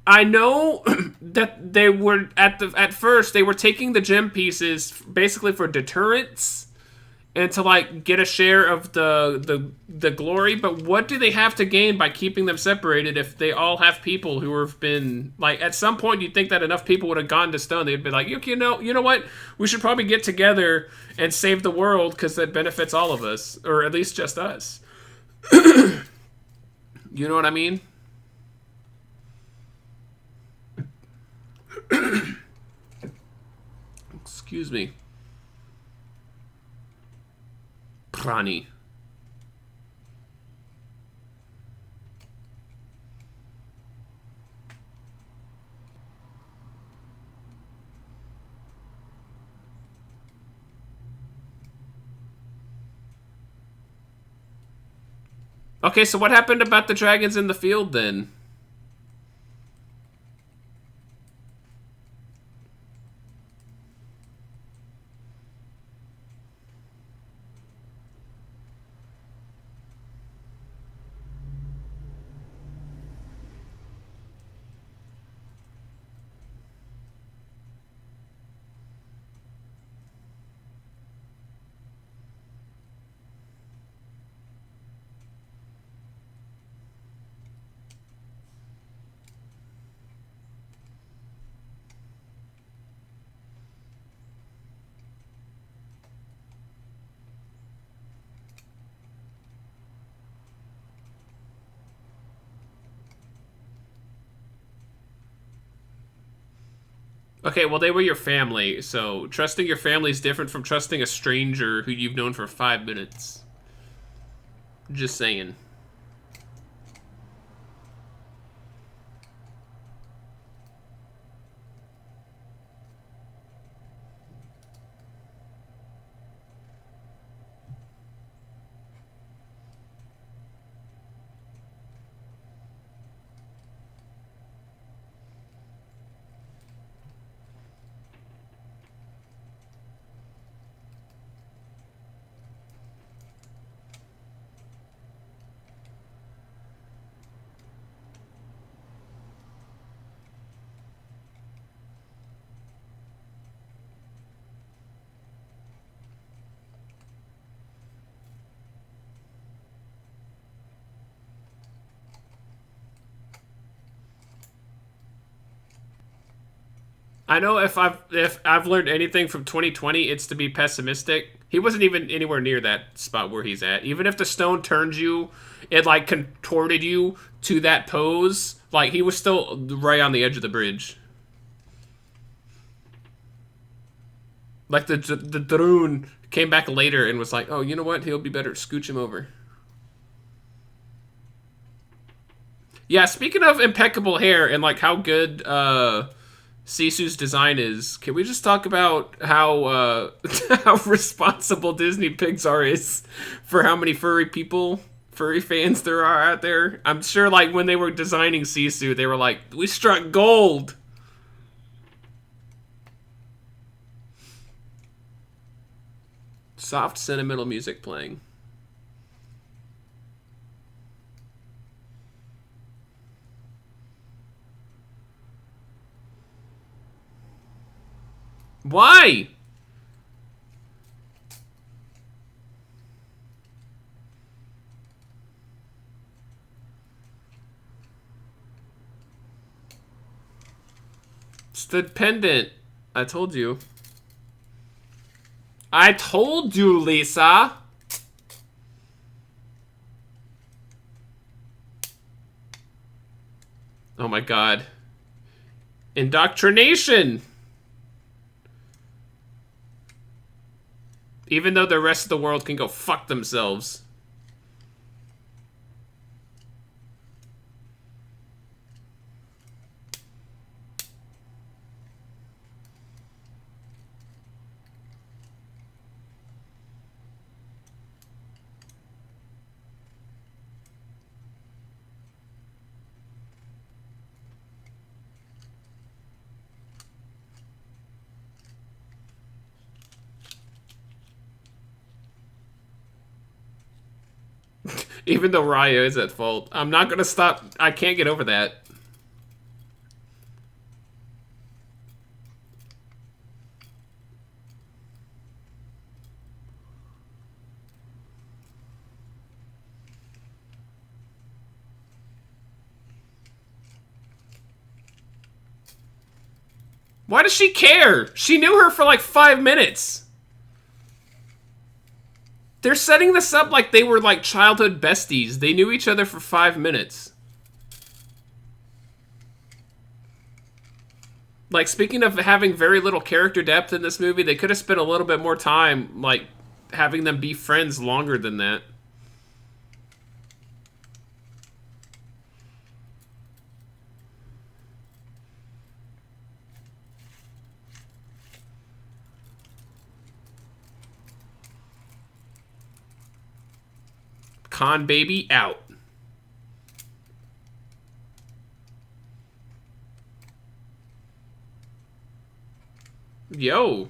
I know that they were at first they were taking the gem pieces basically for deterrence and to like get a share of the glory, but what do they have to gain by keeping them separated if they all have people who have been like at some point you'd think that enough people would have gone to stone, they'd be like, you know what, we should probably get together and save the world because that benefits all of us, or at least just us. You know what I mean? Excuse me. Prani. Okay, so what happened about the dragons in the field then? Okay, well, they were your family, so trusting your family is different from trusting a stranger who you've known for 5 minutes. Just saying. I know if I've learned anything from 2020, it's to be pessimistic. He wasn't even anywhere near that spot where he's at. Even if the stone turned you, it like contorted you to that pose. Like he was still right on the edge of the bridge. Like the drone came back later and was like, oh, you know what? He'll be better. Scooch him over. Yeah, speaking of impeccable hair and like how good Sisu's design is, can we just talk about how how responsible Disney Pixar is for how many furry fans there are out there? I'm sure like when they were designing Sisu, they were like, "We struck gold." Soft sentimental music playing. Why? It's the pendant. I told you. I told you, Lisa. Oh my god. Indoctrination! Even though the rest of the world can go fuck themselves. Even though Raya is at fault. I'm not gonna stop. I can't get over that. Why does she care? She knew her for like 5 minutes. They're setting this up like they were like childhood besties. They knew each other for 5 minutes. Like, speaking of having very little character depth in this movie, they could have spent a little bit more time, like, having them be friends longer than that. Con baby out. Yo.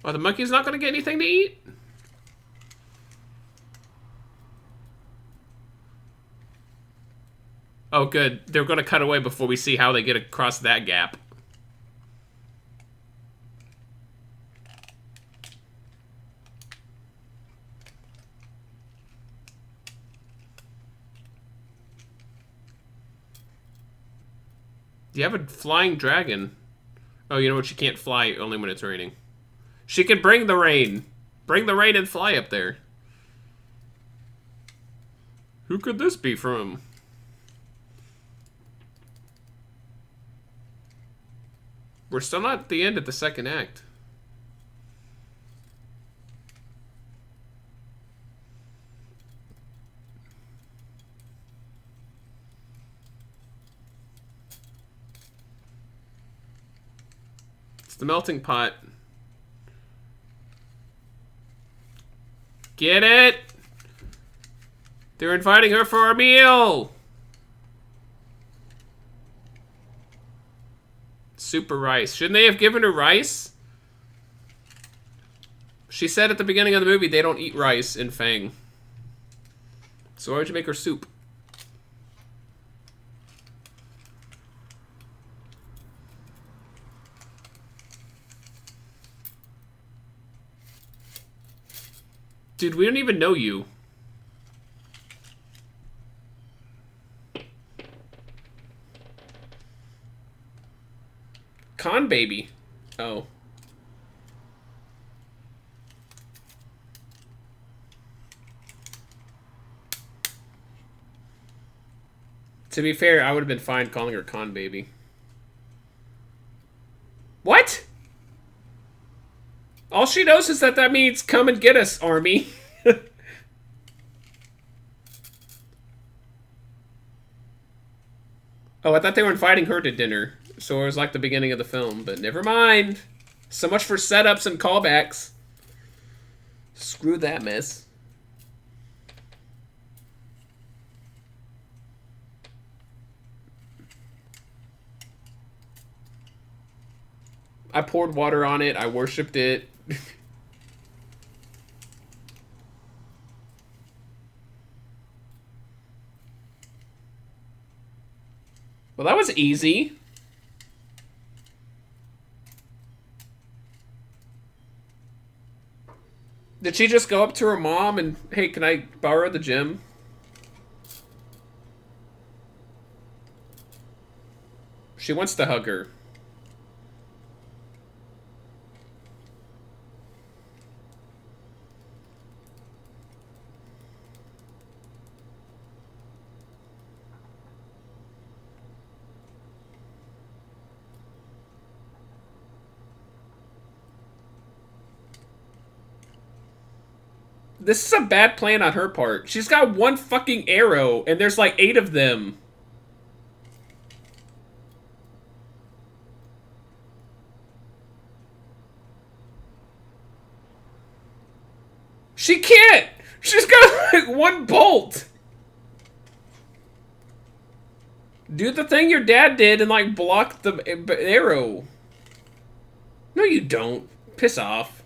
Oh, the monkey's not gonna get anything to eat? Oh, good. They're gonna cut away before we see how they get across that gap. Do you have a flying dragon? Oh, you know what? She can't fly only when it's raining. She can bring the rain. Bring the rain and fly up there. Who could this be from? We're still not at the end of the second act. It's the melting pot. Get it? They're inviting her for a meal! Super rice. Shouldn't they have given her rice? She said at the beginning of the movie they don't eat rice in Fang. So why would you make her soup? Dude, we don't even know you. Con baby. Oh. To be fair, I would have been fine calling her Con Baby. What? All she knows is that that means come and get us, army. Oh, I thought they were inviting her to dinner. So it was like the beginning of the film, but never mind. So much for setups and callbacks. Screw that mess. I poured water on it. I worshipped it. Well, that was easy. Did she just go up to her mom and, hey, can I borrow the gym? She wants to hug her. This is a bad plan on her part. She's got one fucking arrow, and there's like 8 of them. She can't! She's got like 1 bolt! Do the thing your dad did and like block the arrow. No, you don't. Piss off.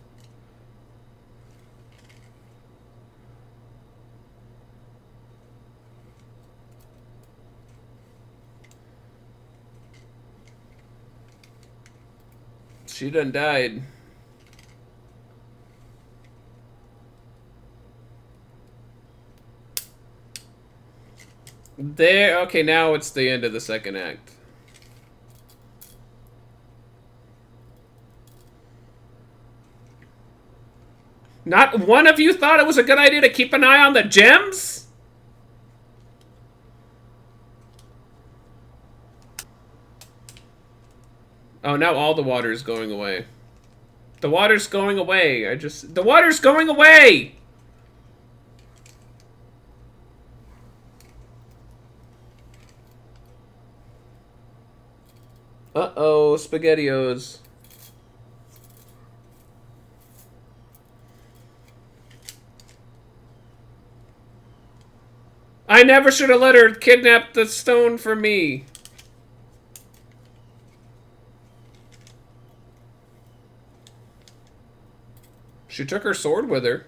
She done died. There, okay, now it's the end of the second act. Not one of you thought it was a good idea to keep an eye on the gems? Oh, now all the water is going away. The water's going away. The water's going away! Uh-oh, SpaghettiOs. I never should have let her kidnap the stone from me. She took her sword with her.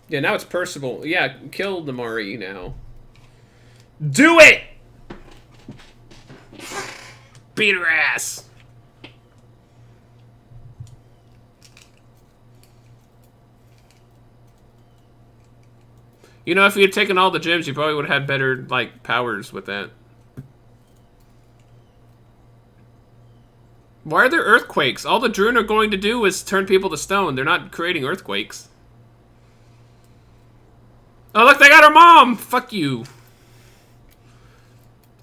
Yeah, now it's Percival. Yeah, kill the Mari now. Do it! Beat her ass! You know, if you had taken all the gems, you probably would have had better, like, powers with that. Why are there earthquakes? All the Druin are going to do is turn people to stone. They're not creating earthquakes. Oh, look, they got her mom! Fuck you.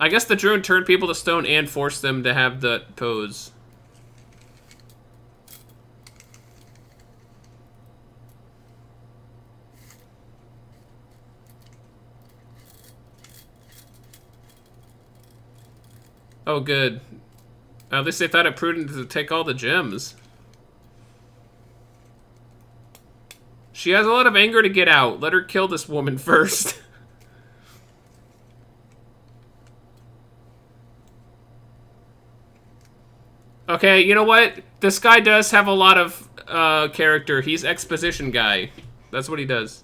I guess the Druin turned people to stone and forced them to have the pose. Oh, good. At least they thought it prudent to take all the gems. She has a lot of anger to get out. Let her kill this woman first. Okay, you know what? This guy does have a lot of character. He's exposition guy. That's what he does.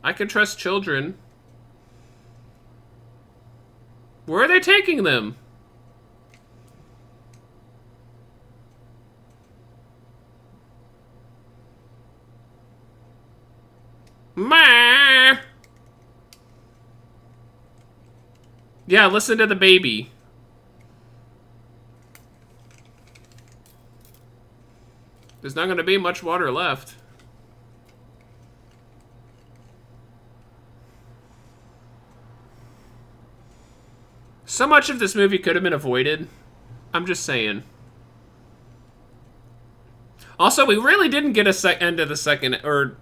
I can trust children. Where are they taking them? Ma! Yeah, listen to the baby. There's not going to be much water left. So much of this movie could have been avoided. I'm just saying. Also, we really didn't get a end of the second, or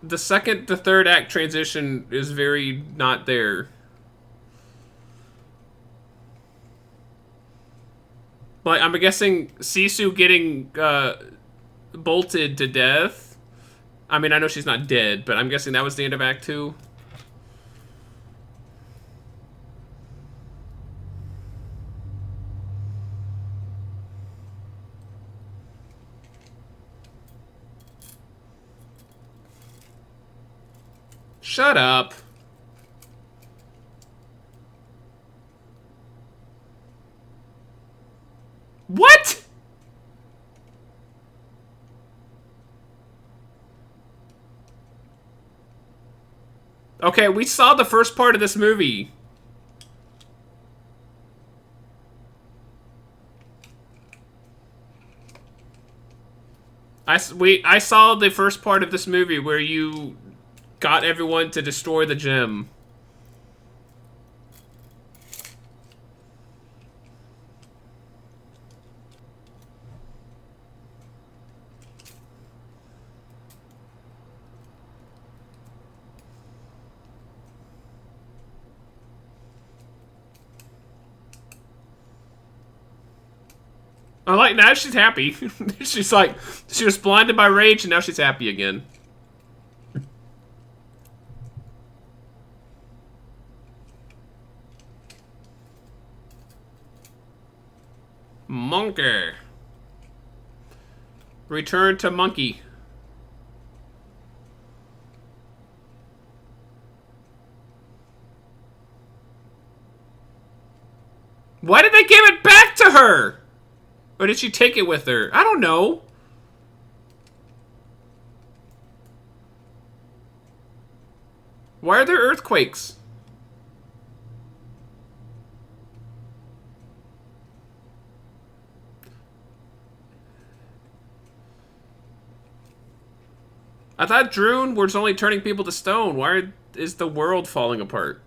the second to third act transition is very not there. Like, I'm guessing Sisu getting bolted to death. I mean, I know she's not dead, but I'm guessing that was the end of Act 2. Shut up. What? Okay, we saw the first part of this movie. I saw the first part of this movie where you got everyone to destroy the gem. I like, now she's happy. She's like, she was blinded by rage and now she's happy again. Monkey. Return to monkey. Why did they give it back to her? Or did she take it with her? I don't know. Why are there earthquakes? I thought Droon was only turning people to stone. Why is the world falling apart?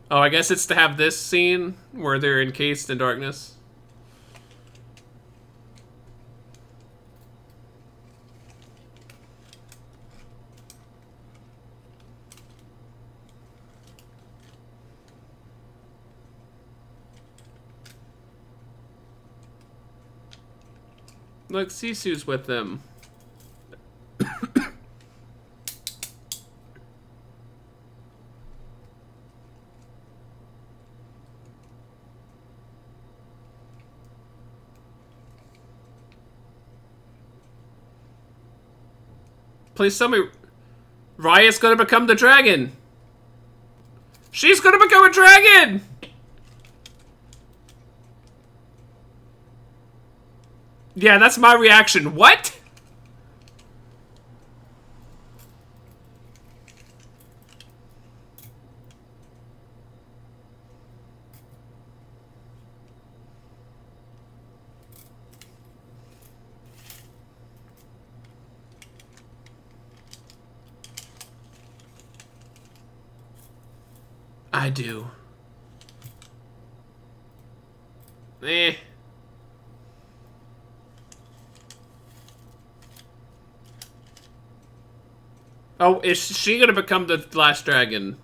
Oh, I guess it's to have this scene where they're encased in darkness. Look, Sisu's with them. Please tell me Raya's gonna become the dragon. She's gonna become a dragon! Yeah, that's my reaction. What? I do. Eh. Oh, is she gonna become the last dragon?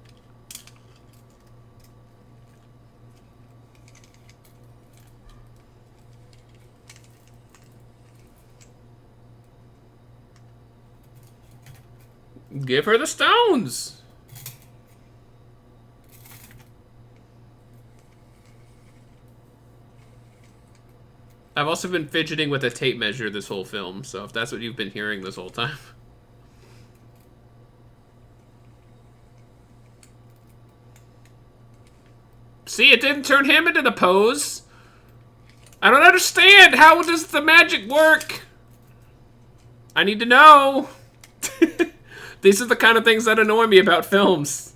Give her the stones! I've also been fidgeting with a tape measure this whole film, so if that's what you've been hearing this whole time. See, it didn't turn him into the pose. I don't understand. How does the magic work? I need to know. These are the kind of things that annoy me about films.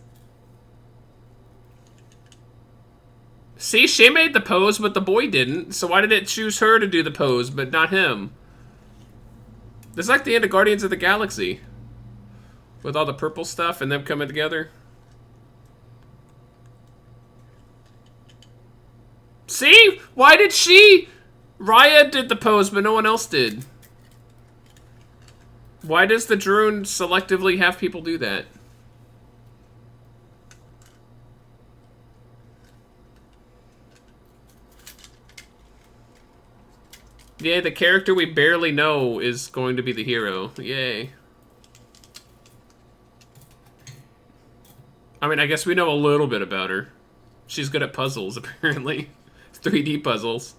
See, she made the pose, but the boy didn't. So why did it choose her to do the pose, but not him? This is like the end of Guardians of the Galaxy. With all the purple stuff and them coming together. See? Why did she? Raya did the pose, but no one else did. Why does the drone selectively have people do that? Yeah, the character we barely know is going to be the hero. Yay. I mean, I guess we know a little bit about her. She's good at puzzles, apparently. 3D puzzles.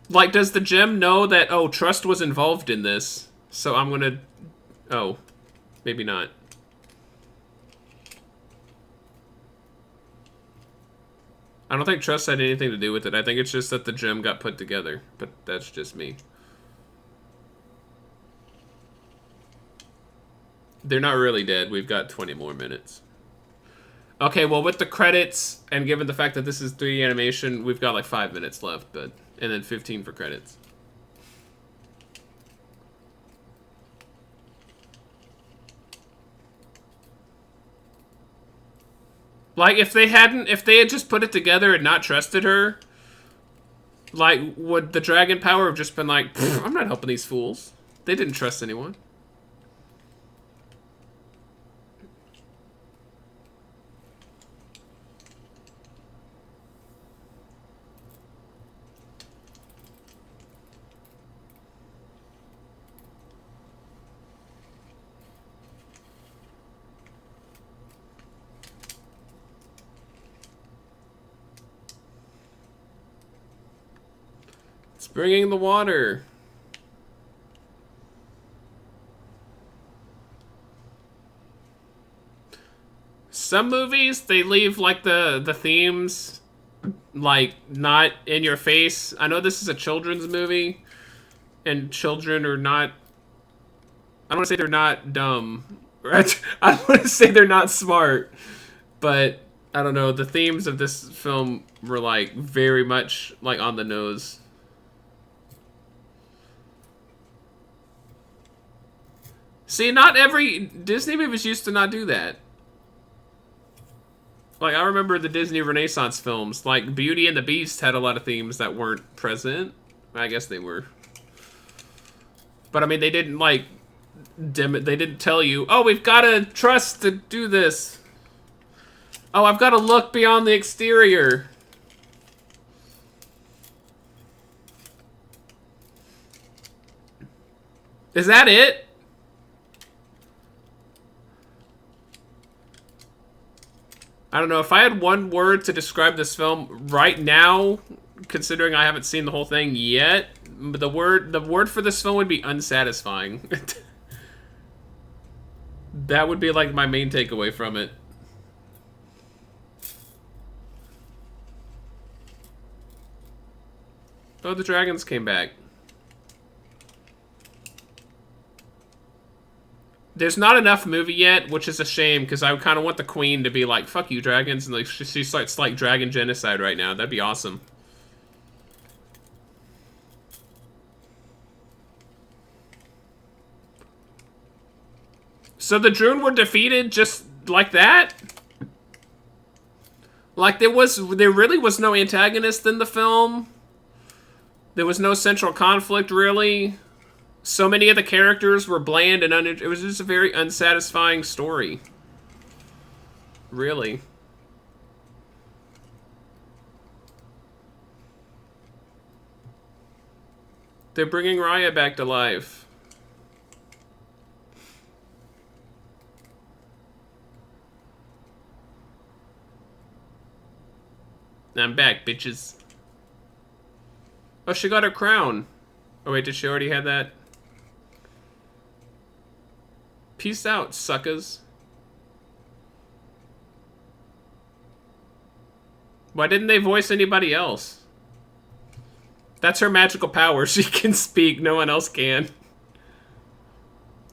Like, does the gem know that, oh, Trust was involved in this? So I'm gonna... Oh. Maybe not. I don't think Trust had anything to do with it. I think it's just that the gem got put together. But that's just me. They're not really dead. We've got 20 more minutes. Okay, well, with the credits, and given the fact that this is 3D animation, we've got like 5 minutes left, but and then 15 for credits. Like, if they had just put it together and not trusted her, like, would the dragon power have just been like, I'm not helping these fools. They didn't trust anyone. It's bringing the water. Some movies, they leave, like, the themes, like, not in your face. I know this is a children's movie, and children are not... I don't want to say they're not dumb. Right? I don't want to say they're not smart. But, I don't know, the themes of this film were, like, very much, like, on the nose. See, not every Disney movies used to not do that. Like, I remember the Disney Renaissance films. Like, Beauty and the Beast had a lot of themes that weren't present. I guess they were. But, I mean, they didn't, like, they didn't tell you, oh, we've got to trust to do this. Oh, I've got to look beyond the exterior. Is that it? I don't know, if I had one word to describe this film right now, considering I haven't seen the whole thing yet, the word for this film would be unsatisfying. That would be like my main takeaway from it. Oh, the dragons came back. There's not enough movie yet, which is a shame, because I kind of want the queen to be like, fuck you, dragons, and like she starts like dragon genocide right now. That'd be awesome. So the Droon were defeated just like that? Like, there really was no antagonist in the film? There was no central conflict, really? So many of the characters were bland and it was just a very unsatisfying story. Really. They're bringing Raya back to life. I'm back, bitches. Oh, she got her crown. Oh, wait, did she already have that? Peace out, suckers. Why didn't they voice anybody else? That's her magical power. She can speak. No one else can.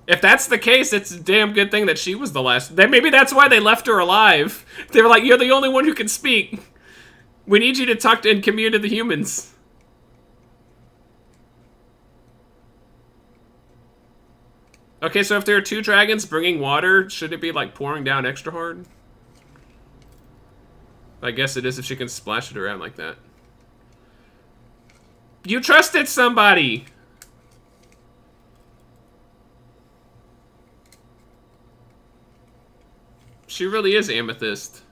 If that's the case, it's a damn good thing that she was the last. Maybe that's why they left her alive. They were like, you're the only one who can speak. We need you to talk to and commune to the humans. Okay, so if there are 2 dragons bringing water, should it be like pouring down extra hard? I guess it is if she can splash it around like that. You trusted somebody! She really is Amethyst.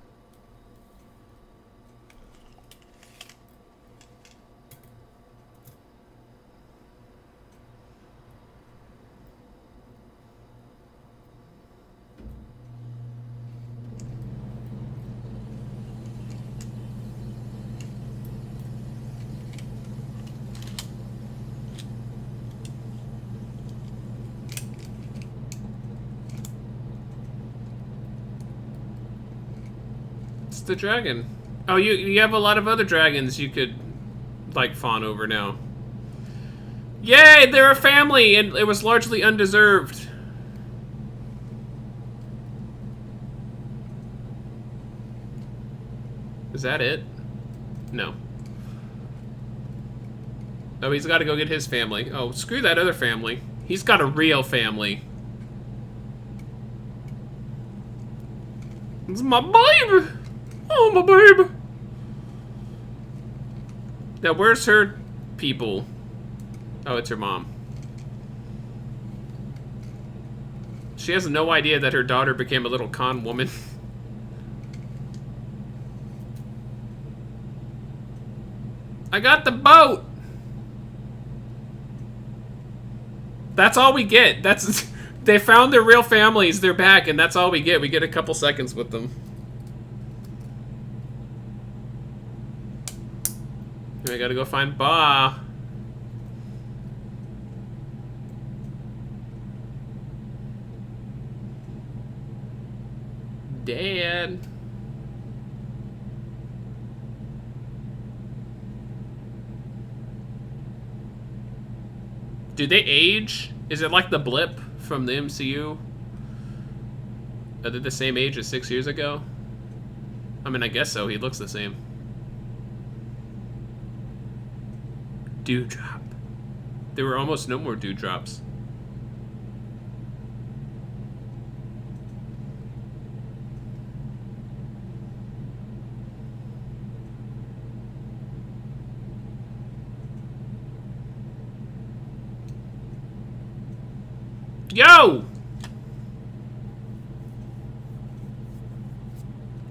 The dragon. Oh, you have a lot of other dragons you could, like, fawn over now. Yay, they're a family, and it was largely undeserved. Is that it? No. Oh, he's got to go get his family. Oh, screw that other family. He's got a real family. It's my baby! Oh, my baby! Now, where's her people? Oh, it's her mom. She has no idea that her daughter became a little con woman. I got the boat! That's all we get. They found their real families, they're back, and that's all we get. We get a couple seconds with them. I gotta go find Ba. Dad. Do they age? Is it like the blip from the MCU? Are they the same age as 6 years ago? I mean, I guess so. He looks the same. Dewdrop. There were almost no more dewdrops. Yo!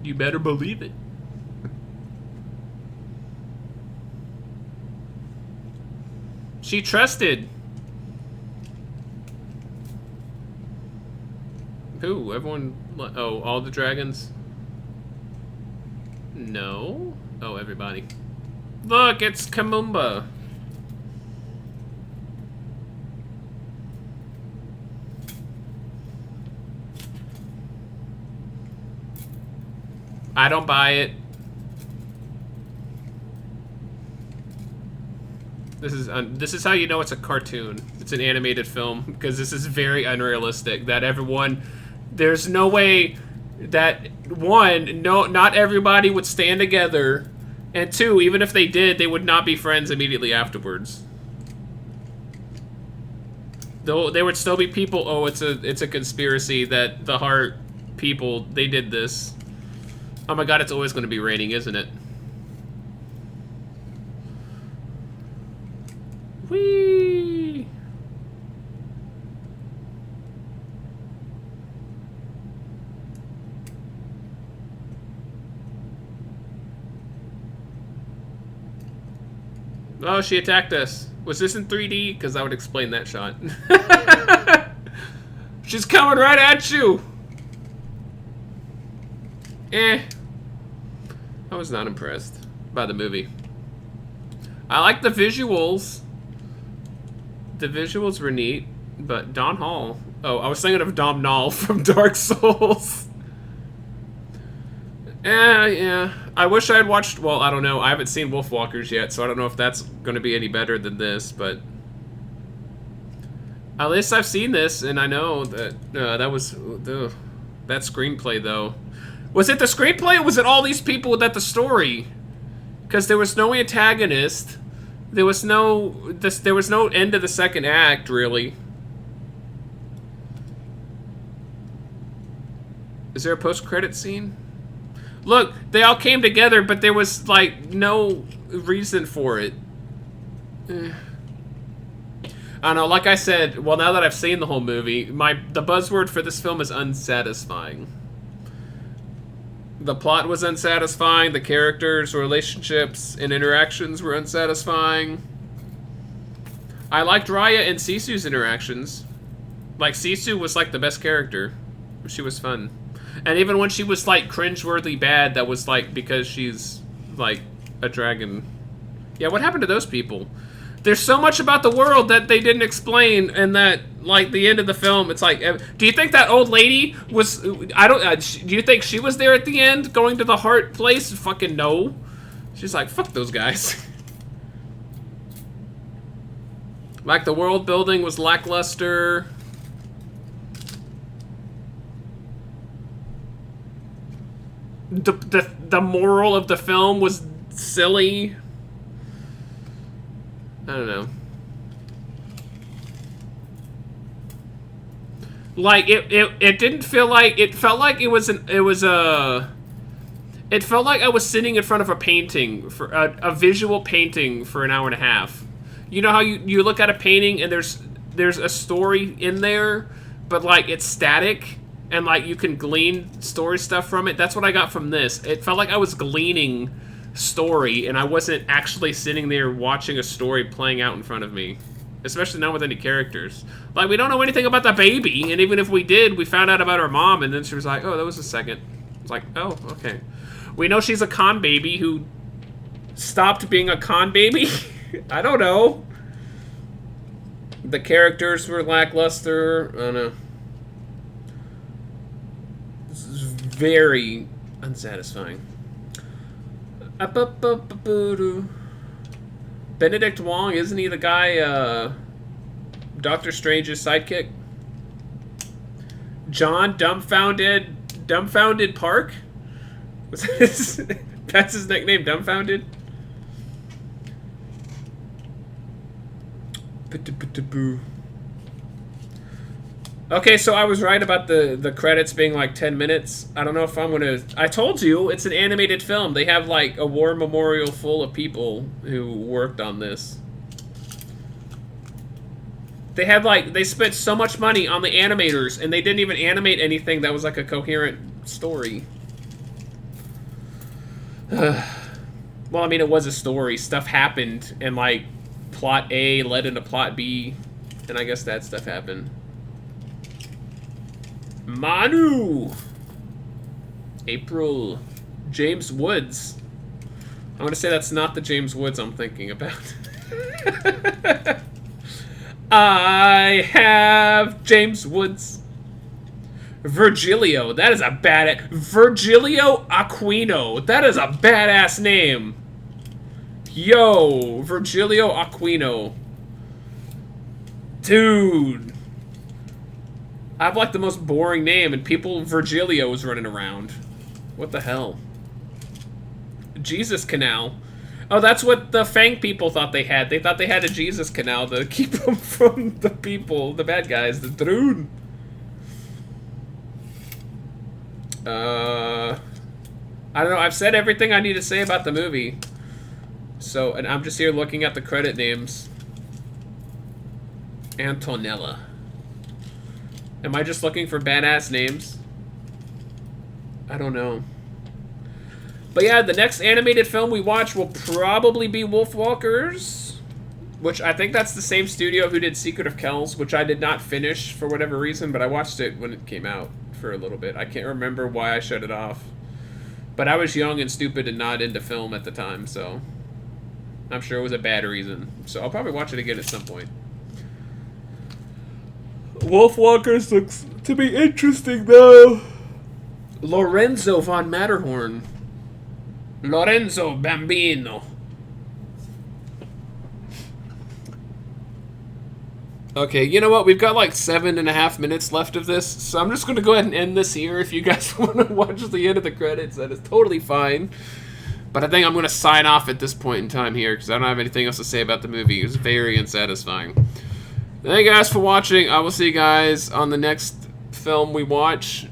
You better believe it. She trusted. Who? Everyone? Oh, all the dragons? No. Oh, everybody. Look, it's Kamumba. I don't buy it. This is how you know it's a cartoon. It's an animated film, because this is very unrealistic. That everyone, there's no way that one, not everybody would stand together, and two, even if they did, they would not be friends immediately afterwards. Though they would still be people. Oh, it's a conspiracy that the Heart people, they did this. Oh my God, it's always going to be raining, isn't it? Whee! Oh, she attacked us. Was this in 3D? Because that would explain that shot. She's coming right at you! I was not impressed by the movie. I like the visuals. The visuals were neat, but Don Hall. Oh, I was thinking of Dom Nall from Dark Souls. Yeah. I wish I had watched, well, I don't know. I haven't seen Wolfwalkers yet, so I don't know if that's going to be any better than this, but At least I've seen this, and I know that that was that screenplay though. Was it the screenplay, or was it all these people that the story? Because there was no antagonist. There was no there was no end to the second act, really. Is there a post-credit scene? Look, they all came together, but there was like no reason for it. I don't know, like I said, well, now that I've seen the whole movie, the buzzword for this film is unsatisfying. The plot was unsatisfying, the characters, relationships, and interactions were unsatisfying. I liked Raya and Sisu's interactions. Like, Sisu was like the best character. She was fun. And even when she was like cringeworthy bad, that was like because she's like a dragon. Yeah, what happened to those people? There's so much about the world that they didn't explain, and that, like, the end of the film, it's like, do you think that old lady was, I don't, do you think she was there at the end, going to the heart place? Fucking no. She's like, fuck those guys. Like, the world building was lackluster. The moral of the film was silly. I don't know. Like, it didn't feel like, it felt like it was it felt like I was sitting in front of a painting, for a visual painting for an hour and a half. You know how you look at a painting and there's a story in there, but like it's static and like you can glean story stuff from it? That's what I got from this. It felt like I was gleaning story, and I wasn't actually sitting there watching a story playing out in front of me. Especially not with any characters. Like, we don't know anything about the baby, and even if we did, we found out about her mom, and then she was like, oh, that was a second. It's like, oh, okay. We know she's a con baby who stopped being a con baby? I don't know. The characters were lackluster. I don't know. This is very unsatisfying. Benedict Wong, isn't he the guy, Doctor Strange's sidekick? John Dumbfounded Park? That's his nickname, Dumbfounded? Okay, so I was right about the credits being like 10 minutes. I don't know if I'm gonna... I told you, it's an animated film. They have like a war memorial full of people who worked on this. They had like... They spent so much money on the animators, and they didn't even animate anything that was like a coherent story. Well, I mean, it was a story. Stuff happened, and like, plot A led into plot B, and I guess that stuff happened. Manu! April. James Woods. I'm gonna say that's not the James Woods I'm thinking about. I have James Woods. Virgilio. That is a badass... Virgilio Aquino. That is a badass name. Yo, Virgilio Aquino. Dude. I have like the most boring name, and Virgilio is running around. What the hell? Jesus Canal. Oh, that's what the Fang people thought they had. They thought they had a Jesus Canal to keep them from the people, the bad guys, the Droon. I don't know. I've said everything I need to say about the movie. So, and I'm just here looking at the credit names. Antonella. Am I just looking for badass names? I don't know. But yeah, the next animated film we watch will probably be Wolfwalkers, which I think that's the same studio who did Secret of Kells, which I did not finish for whatever reason, but I watched it when it came out for a little bit. I can't remember why I shut it off. But I was young and stupid and not into film at the time, so I'm sure it was a bad reason. So I'll probably watch it again at some point. Wolfwalkers looks to be interesting, though. Lorenzo von Matterhorn. Lorenzo Bambino. Okay, you know what? We've got like 7.5 minutes left of this, so I'm just going to go ahead and end this here. If you guys want to watch the end of the credits, that is totally fine. But I think I'm going to sign off at this point in time here, because I don't have anything else to say about the movie. It was very unsatisfying. Thank you guys for watching. I will see you guys on the next film we watch.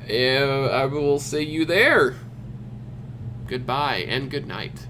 I will see you there. Goodbye and good night.